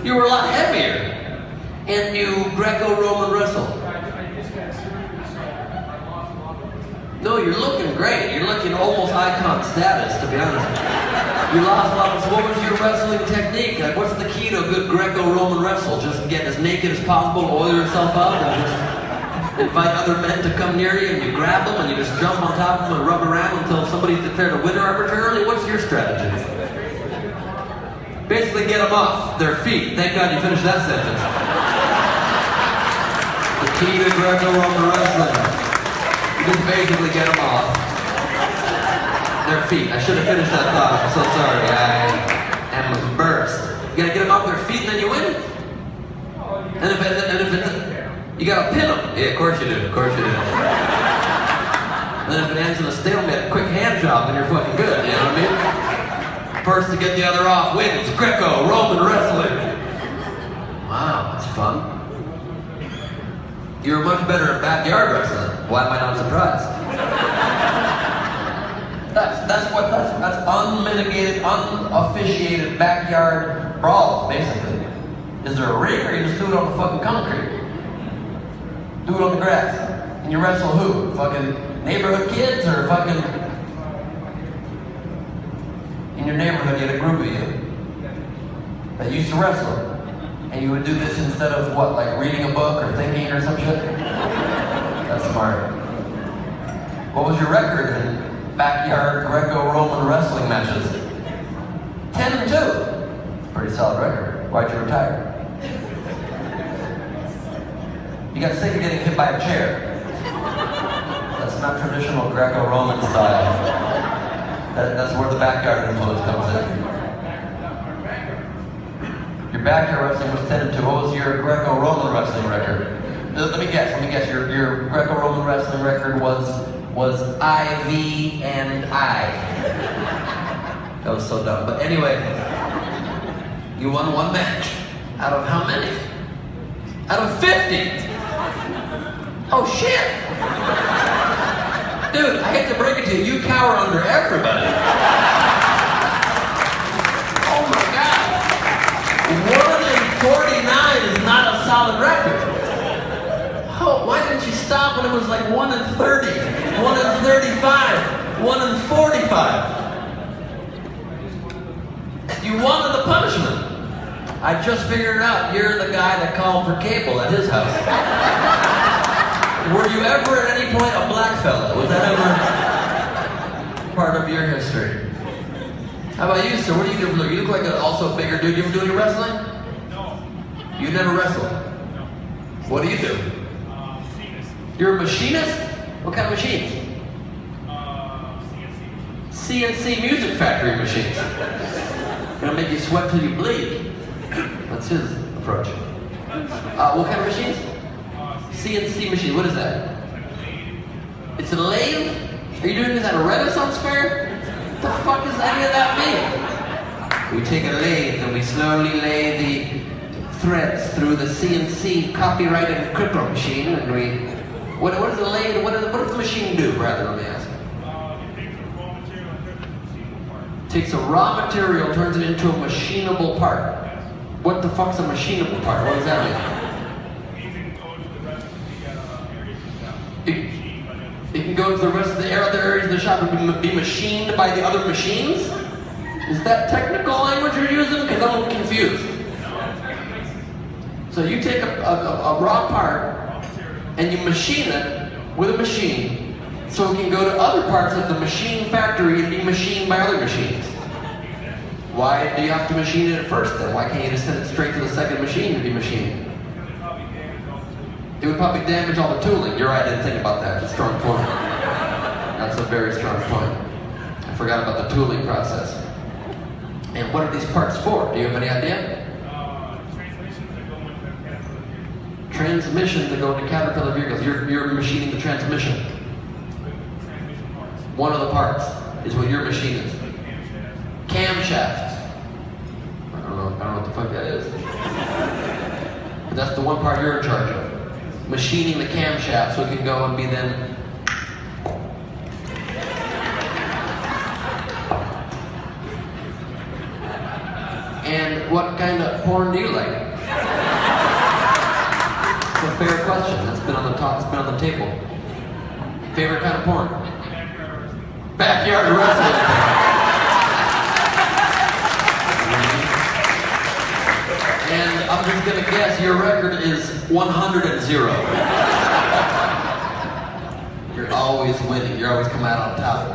You were a lot heavier. And you Greco-Roman wrestled. No, you're looking great. You're looking almost icon status, to be honest. You lost a lot. So what was your wrestling technique? Like, what's the key to a good Greco-Roman wrestle? Just get as naked as possible, oil yourself up, and just invite other men to come near you, and you grab them, and you just jump on top of them and rub around until somebody's declared a winner arbitrarily? What's your strategy? Basically get them off their feet. Thank God you finished that sentence. The key to Greco-Roman wrestling. You just basically get them off their feet. I should have finished that thought. I'm so sorry. I am embarrassed. You gotta get them off their feet and then you win? And if it's you gotta pin them. Yeah, of course you do. Of course you do. And then if it ends in a stalemate, a quick hand job, then you're fucking good. You know what I mean? First to get the other off wins. Greco-Roman wrestling. Wow, that's fun. You're much better at backyard wrestling. Why am I not surprised? That's unmitigated, unofficiated backyard brawls, basically. Is there a ring or you just do it on the fucking concrete? Do it on the grass. And you wrestle who? Fucking neighborhood kids or fucking... In your neighborhood you had a group of you that used to wrestle. And you would do this instead of what, like reading a book or thinking or some shit? That's smart. What was your record in backyard Greco-Roman wrestling matches? 10-2. Pretty solid record. Why'd you retire? You got sick of getting hit by a chair. That's not traditional Greco-Roman style. That's where the backyard influence comes in. Your backyard wrestling was 10-2. What was your Greco-Roman wrestling record? Let me guess. Your Greco-Roman wrestling record was IV and I. That was so dumb. But anyway, you won one match. Out of how many? Out of 50. Oh shit. Dude, I hate to break it to you. You cower under everybody. Oh my God. 1-49 is not a solid record. Oh, why didn't you stop when it was like 1-30, 1-35, 1-45? You wanted the punishment. I just figured it out. You're the guy that called for cable at his house. Were you ever at any point a black fella? Was that ever part of your history? How about you, sir? What do you do for a living? You look like also a bigger dude. You ever do any wrestling? No. You never wrestled? No. What do you do? Machinist. You're a machinist? What kind of machines? CNC. CNC music factory machines. Gonna make you sweat till you bleed. That's his approach. What kind of machines? CNC machine. What is that? It's a lathe? Are you doing this at a Renaissance fair? What the fuck does any of that mean? We take a lathe and we slowly lay the threads through the CNC copyrighted crypto machine, and we. What is the lathe? What does the machine do, rather? Let me ask. Takes a raw material, turns it into a machinable part. What the fuck's a machinable part? What does that mean? It can go to the rest of the other areas of the shop and be machined by the other machines? Is that technical language you're using? Because I'm confused. So you take a raw part and you machine it with a machine so it can go to other parts of the machine factory and be machined by other machines. Why do you have to machine it first then? Why can't you just send it straight to the second machine to be machined? It would probably damage all the tooling. You're right, I didn't think about that. It's a strong point. That's a very strong point. I forgot about the tooling process. And what are these parts for? Do you have any idea? Transmissions that go into Caterpillar vehicles. You're machining the transmission. One of the parts is what your machine is. Camshaft. I don't know what the fuck that is. But that's the one part you're in charge of. Machining the camshaft so it can go and be then. And what kind of porn do you like? It's a fair question. That's been on the top. It's been on the table. Favorite kind of porn? Backyard wrestling. And I'm just gonna guess your record is 100-0. You're always winning. You're always coming out on top.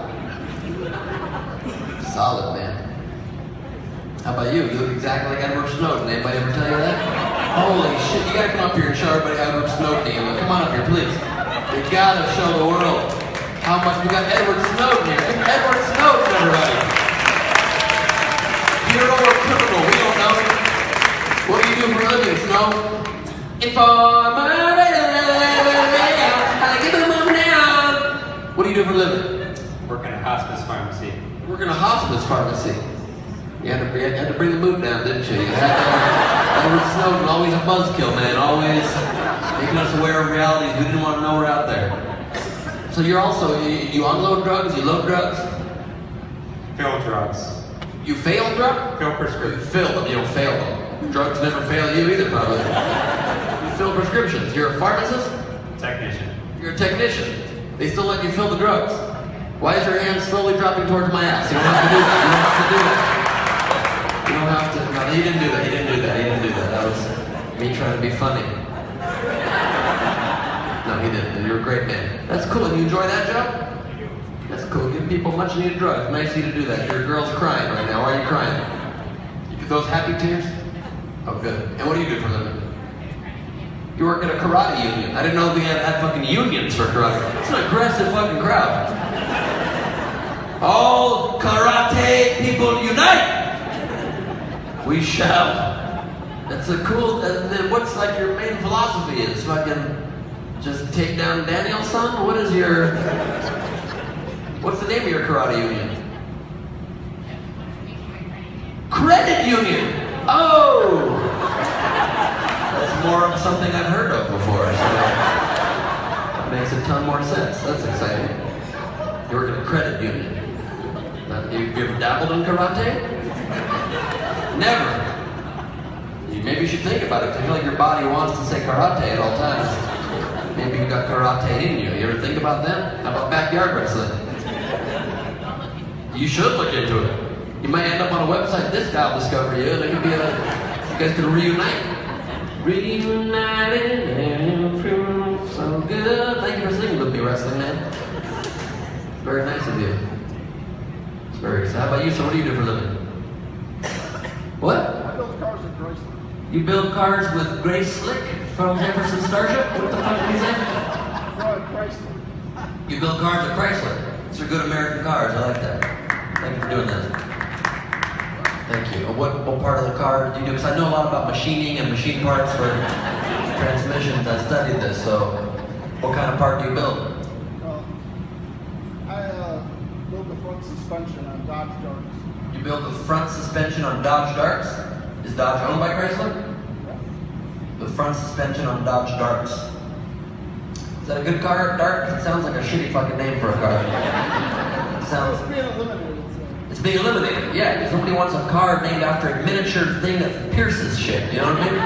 Solid, man. How about you? You look exactly like Edward Snowden. Anybody ever tell you that? Holy shit, you gotta come up here and show everybody Edward Snowden. Come on up here, please. You gotta show the world how much we got Edward Snowden here. Edward Snowden, everybody. Hero or criminal, we don't know. What do you do for a living, Snow? Informer, what do you do for a living? Work in a hospice pharmacy. Work in a hospice pharmacy. You had to bring the mood down, didn't you? You had Edward Snowden, always a buzzkill, man. Always making us aware of realities we didn't want to know were out there. So you're also, you unload drugs, you load drugs? Fill drugs. You fail drugs? Fill You prescriptions. fill them, you don't fail them. Drugs never fail you either, probably. You fill prescriptions. You're a pharmacist? Technician. You're a technician. They still let you fill the drugs. Why is your hand slowly dropping towards my ass? You don't have to do that. You don't have to do that. You don't have to. No, he didn't do that. He didn't do that. He didn't do that. That was me trying to be funny. No, he didn't. You're a great man. That's cool. And you enjoy that job? That's cool. Give people much needed drugs. Nice of you to do that. Your girl's crying right now. Why are you crying? Those happy tears? Oh, good. And what do you do for a living? You work at a karate union. I didn't know we had fucking unions for karate. It's an aggressive fucking crowd. All karate people unite! We shall. That's a cool, and then what's like your main philosophy is? Fucking just take down Danielson? What is your, what's the name of your karate union? Credit union! Oh! That's more of something I've heard of before, so that makes a ton more sense. That's exciting. You work at a credit union. You ever dabbled in karate? Never. Maybe you should think about it, because I feel like your body wants to say karate at all times. Maybe you've got karate in you. You ever think about that? How about backyard wrestling? You should look into it. You might end up on a website, this guy will discover you, and it could be you guys could reunite. Reunited and feel so good. Thank you for singing with me, wrestling man. Very nice of you. It's very exciting. How about you, so what do you do for a living? What? I build cars at Chrysler. You build cars with Grace Slick from Jefferson Starship? What the fuck did you say? Chrysler. You build cars at Chrysler. These are good American cars. I like that. Thank you for doing that. Thank you. What part of the car do you do? Because I know a lot about machining and machine parts for transmissions. I studied this. So, what kind of part do you build? I built the front suspension on Dodge Darts. You build the front suspension on Dodge Darts? Is Dodge owned by Chrysler? The front suspension on Dodge Darts. Is that a good car, Dart? It sounds like a shitty fucking name for a car. It sounds... It's being eliminated. It's being eliminated, yeah, because nobody wants a car named after a miniature thing that pierces shit, you know what I mean?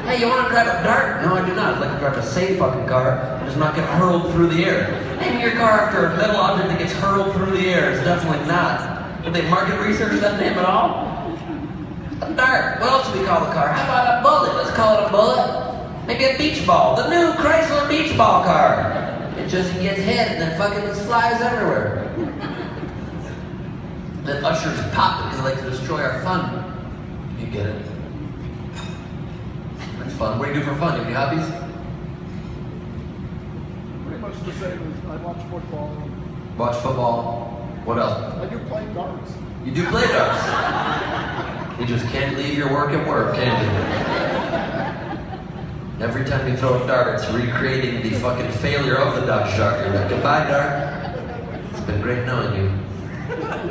Hey, you want to drive a Dart? No, I do not. I'd like to drive a safe fucking car and just not get hurled through the air. Name your car after a metal object that gets hurled through the air. It's definitely not. Did they market research that name at all? A Dart. What else do we call the car? How about a bullet? Let's call it a bullet. Maybe a beach ball. The new Chrysler beach ball car. It just gets hit and then fucking flies everywhere. Then ushers pop it because they like to destroy our fun. You get it. That's fun. What do you do for fun? You have any hobbies? Pretty much the same as I watch football. Watch football. What else? I do play darts. You do play darts. You just can't leave your work at work, can you? Every time you throw a dart, it's recreating the fucking failure of the Dodge Dart. You're like, goodbye, Dart. It's been great knowing you.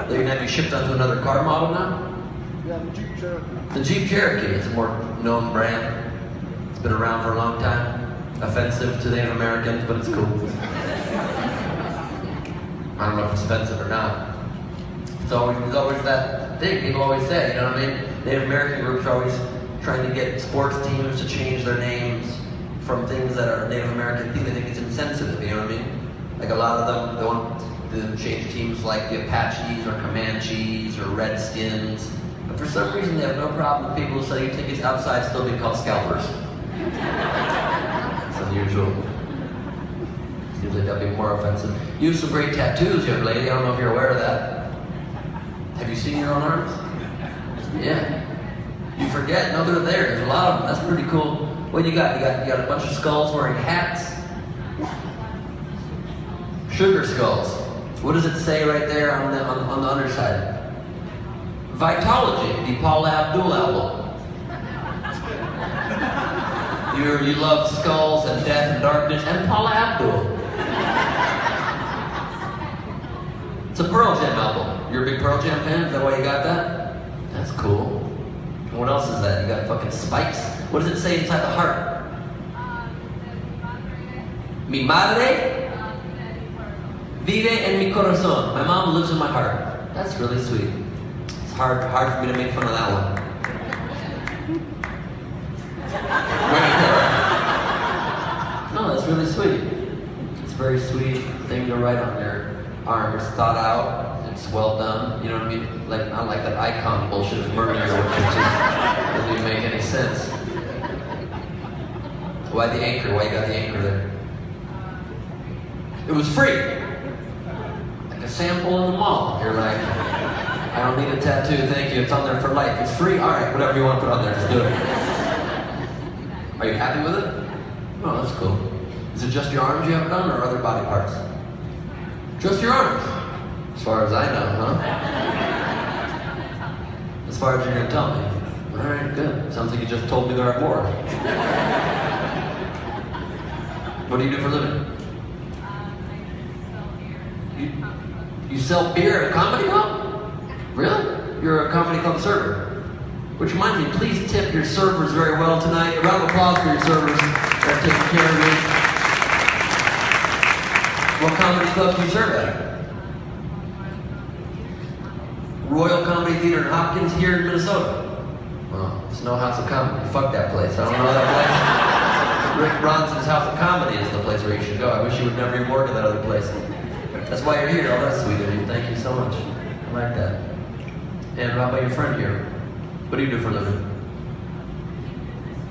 They're gonna have you shipped onto another car model now? Yeah, the Jeep Cherokee. The Jeep Cherokee. It's a more known brand. It's been around for a long time. Offensive to Native Americans, but it's cool. I don't know if it's offensive or not. It's always that thing people always say, you know what I mean? Native American groups are always trying to get sports teams to change their names from things that are Native American things. They think it's insensitive, you know what I mean? Like a lot of them, they want to change teams like the Apaches or Comanches or Redskins. But for some reason, they have no problem with people selling tickets outside still being called scalpers. It's unusual. Seems like that'd be more offensive. You have some great tattoos, young lady. I don't know if you're aware of that. Have you seen your own arms? Yeah. You forget. No, they're there. There's a lot of them. That's pretty cool. What you got? You got a bunch of skulls wearing hats. Sugar skulls. What does it say right there on the underside? Vitology, the Paula Abdul album. You love skulls and death and darkness and Paula Abdul. It's a Pearl Jam album. You're a big Pearl Jam fan? Is that why you got that? That's cool. What else is that? You got fucking spikes? What does it say inside the heart? Mi madre vive en mi corazón. My mom lives in my heart. That's really sweet. It's hard for me to make fun of that one. No, that's really sweet. It's a very sweet thing to write on your arm. It's thought out. It's well done. You know what I mean? Like not like that icon bullshit of murder, which just doesn't even make any sense. Why the anchor? Why you got the anchor there? It was free. Like a sample in the mall. You're like, I don't need a tattoo, thank you. It's on there for life. It's free? Alright, whatever you want to put on there, just do it. Are you happy with it? Oh, that's cool. Is it just your arms you have it on, or other body parts? Just your arms. As far as I know, huh? As far as you're gonna tell me. Alright, good. Sounds like you just told me there are more. What do you do for a living? You sell beer at a comedy club? Really? You're a comedy club server. Which reminds me, please tip your servers very well tonight. A round of applause for your servers that are taking care of you. What comedy club do you serve at? Royal Comedy Theater in Hopkins here in Minnesota. Well, it's no House of Comedy. Fuck that place. I don't know that place. Rick Bronson's House of Comedy is the place where you should go. I wish you would never even work at that other place. That's why you're here. Oh, that's sweet of you. Thank you so much. I like that. And how about your friend here? What do you do for a living?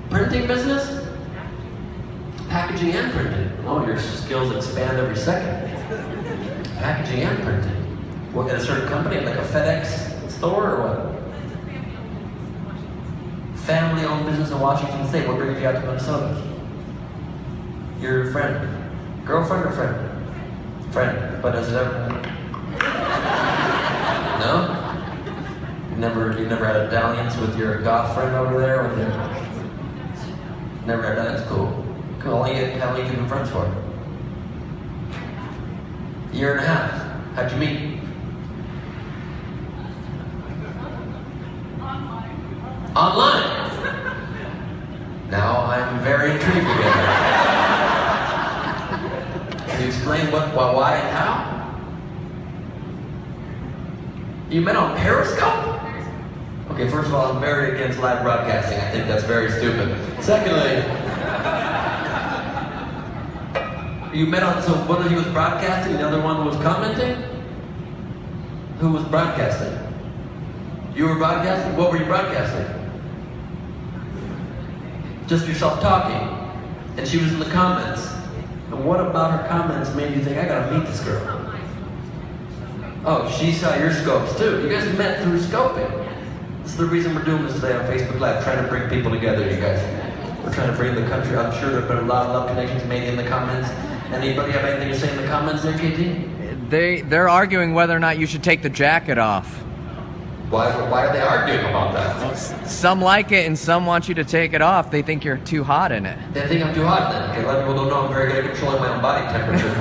Printing business? Packaging and printing. Oh, your skills expand every second. Packaging and printing. What, at a certain company, like a FedEx store or what? family-owned business in Washington State. What brings you out to Minnesota? Your friend. Girlfriend or friend? Friend. But has it ever... No? You never had a dalliance with your goth friend over there? With your... Never had that? That's cool. Cool. How long you been friends for? A year and a half. How'd you meet? Online. Now I'm very intrigued again. Can you explain what, why, and how? You met on Periscope? Okay, first of all, I'm very against live broadcasting. I think that's very stupid. Secondly, you met on, so one of you was broadcasting, the other one was commenting? Who was broadcasting? You were broadcasting? What were you broadcasting? Just yourself talking. And she was in the comments. And what about her comments made you think, I gotta meet this girl? Oh, she saw your scopes too. You guys met through scoping. This is the reason we're doing this today on Facebook Live, trying to bring people together, you guys. We're trying to bring the country. I'm sure there have been a lot of love connections made in the comments. Anybody have anything to say in the comments there, KT? They're arguing whether or not you should take the jacket off. Why are they arguing about that? Some like it and some want you to take it off. They think you're too hot in it. They think I'm too hot then. Okay, a lot of people don't know I'm very good at controlling my own body temperature. A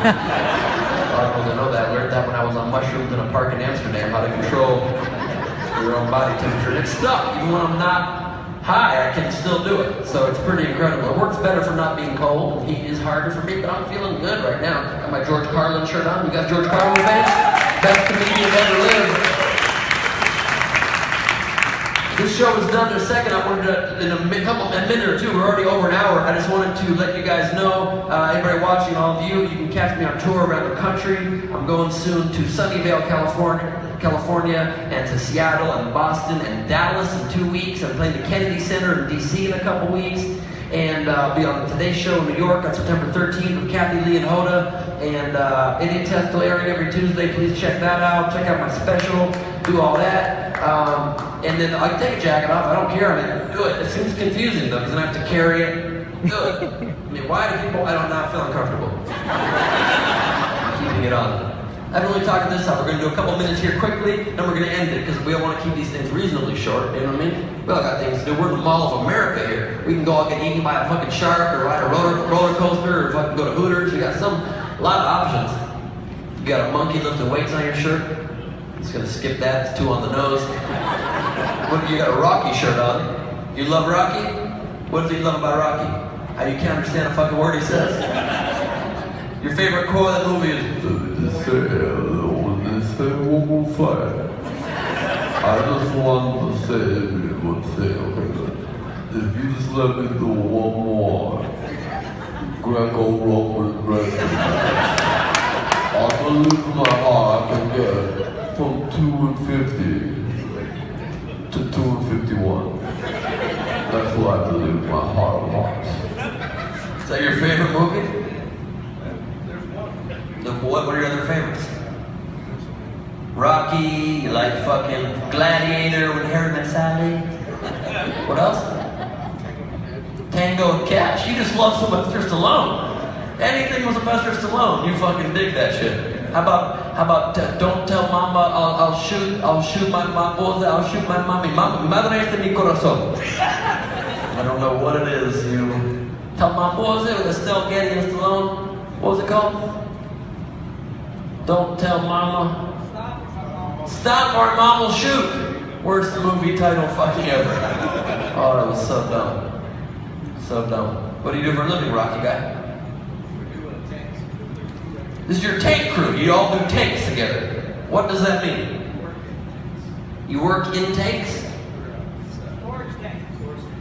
lot of people don't know that. I learned that when I was on mushrooms in a park in Amsterdam, how to control your own body temperature. And it's stuck. Even when I'm not high, I can still do it. So it's pretty incredible. It works better for not being cold. Heat is harder for me, but I'm feeling good right now. Got my George Carlin shirt on. You guys George Carlin fans? Best comedian ever lived. This show is done in a second. I wanted to, in a minute or two, we're already over an hour. I just wanted to let you guys know, everybody watching, all of you, you can catch me on tour around the country. I'm going soon to Sunnyvale, California, and to Seattle and Boston and Dallas in 2 weeks. I'm playing the Kennedy Center in DC in a couple weeks. And I'll be on the Today Show in New York on September 13th with Kathy Lee and Hoda. And Idiot Test airing every Tuesday. Please check that out. Check out my special. Do all that. And then I can take a jacket off. I don't care. I mean, do it. It seems confusing though, because I have to carry it. Do it. I mean, why do people? I don't know. I feel uncomfortable. I'm keeping it on. I've only talked this out. We're going to do a couple minutes here quickly, then we're going to end it because we all want to keep these things reasonably short. You know what I mean? We all got things to do. We're in the Mall of America here. We can go out and get eaten by a fucking shark, or ride a roller coaster, or fucking go to Hooters. We got a lot of options. You got a monkey lifting weights on your shirt. Just gonna skip that. It's 2 on the nose. What? You got a Rocky shirt on. You love Rocky? What do you love about Rocky? How you can't understand a fucking word he says? Your favorite quote of that movie is, I just want to say one thing, if you just let me do one more Greco-Roman wrestling match, I believe in my heart I can get from 250 to 251. That's what I believe in my heart of hearts. Is that your favorite movie? What are your other favorites? Rocky, you like fucking Gladiator with Harry Met Sally? What else? Tango and Cash. You just love Sylvester Stallone. Anything with Sylvester Stallone, you fucking dig that shit. How about Don't Tell Mama I'll shoot my boys, I'll shoot my mommy. Madre de mi corazón. I don't know what it is. You tell my boys it with Estelle Getty and Stallone. What was it called? Don't tell Mama. Stop or Mom will shoot. Worst movie title fucking ever. Oh, that was so dumb. So dumb. What do you do for a living, Rocky guy? This is your tank crew. You all do tanks together. What does that mean? You work in tanks?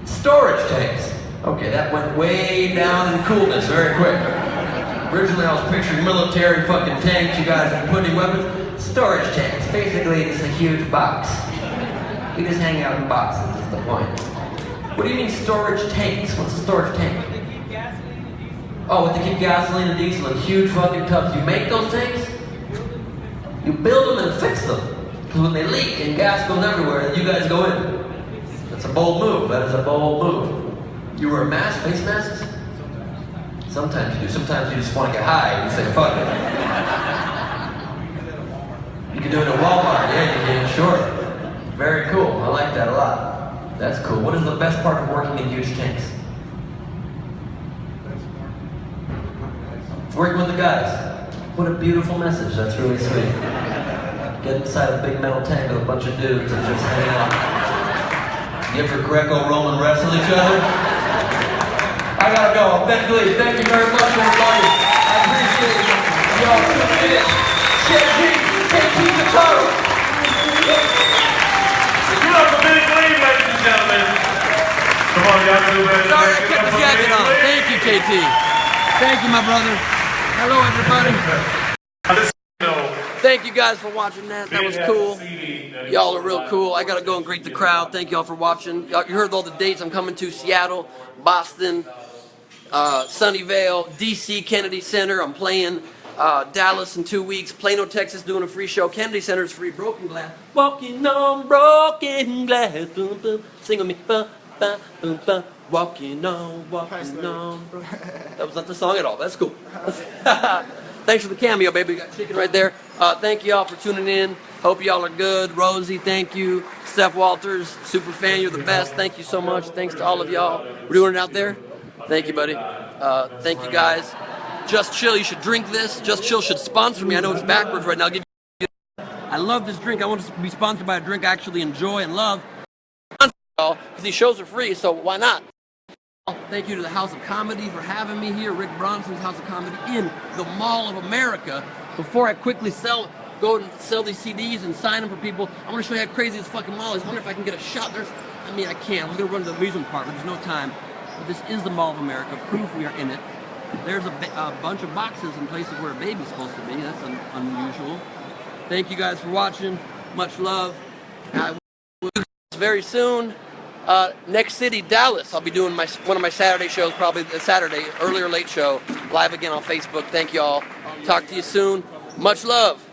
Storage tanks. Okay, that went way down in coolness very quick. Originally I was picturing military fucking tanks, you guys are putting weapons. Storage tanks. Basically it's a huge box. We just hang out in boxes is the point. What do you mean storage tanks? What's a storage tank? Oh, with to keep gasoline and diesel in huge fucking tubs. You make those tanks? You build them and fix them. Because when they leak and gas goes everywhere, then you guys go in. That's a bold move. That is a bold move. You wear a mask, face masks? Sometimes you do. Sometimes you just want to get high and you say, fuck it. You can do it at Walmart. Yeah, you can, sure. Very cool. I like that a lot. That's cool. What is the best part of working in huge tanks? Working with the guys. What a beautiful message. That's really sweet. Get inside a big metal tank with a bunch of dudes and just hang out. You ever Greco-Roman wrestle each other? I gotta go. Ben Gleib, thank you very much, everybody. I appreciate it. Y'all tuning in. KT Guitar. Give it up for Ben Gleib, ladies and gentlemen. Come on, y'all can do better. Sorry, I kept the jacket on. Thank you, KT. Thank you, my brother. Hello, everybody. Thank you guys for watching that. That was cool. Y'all are real cool. I gotta go and greet the crowd. Thank y'all for watching. You heard all the dates. I'm coming to Seattle, Boston, Sunnyvale, DC, Kennedy Center. I'm playing Dallas in 2 weeks. Plano, Texas, doing a free show. Kennedy Center is free. Broken Glass. Walking on broken glass. Boom, boom. Sing with me. Ba, ba, boom, ba. Walking on. That was not the song at all. That's cool. Thanks for the cameo, baby. We got chicken right there. Thank you all for tuning in. Hope y'all are good. Rosie, thank you. Steph Walters, super fan. You're the best. Thank you so much. Thanks to all of y'all. We're doing it out there. Thank you, buddy. Thank you, guys. Just Chill. You should drink this. Just Chill should sponsor me. I know it's backwards right now. I'll give you. I love this drink. I want to be sponsored by a drink I actually enjoy and love. Because these shows are free, so why not? Thank you to the House of Comedy for having me here. Rick Bronson's House of Comedy in the Mall of America. Before I quickly go and sell these CDs and sign them for people, I want to show you how crazy this fucking mall is. I wonder if I can get a shot. I can't. I was going to run to the amusement park, but there's no time. But this is the Mall of America. Proof we are in it. There's a bunch of boxes in places where a baby's supposed to be. That's unusual. Thank you guys for watching. Much love. I will do this very soon. Next city, Dallas. I'll be doing one of my Saturday shows, probably a Saturday, early or late show, live again on Facebook. Thank y'all. Talk to you soon. Much love.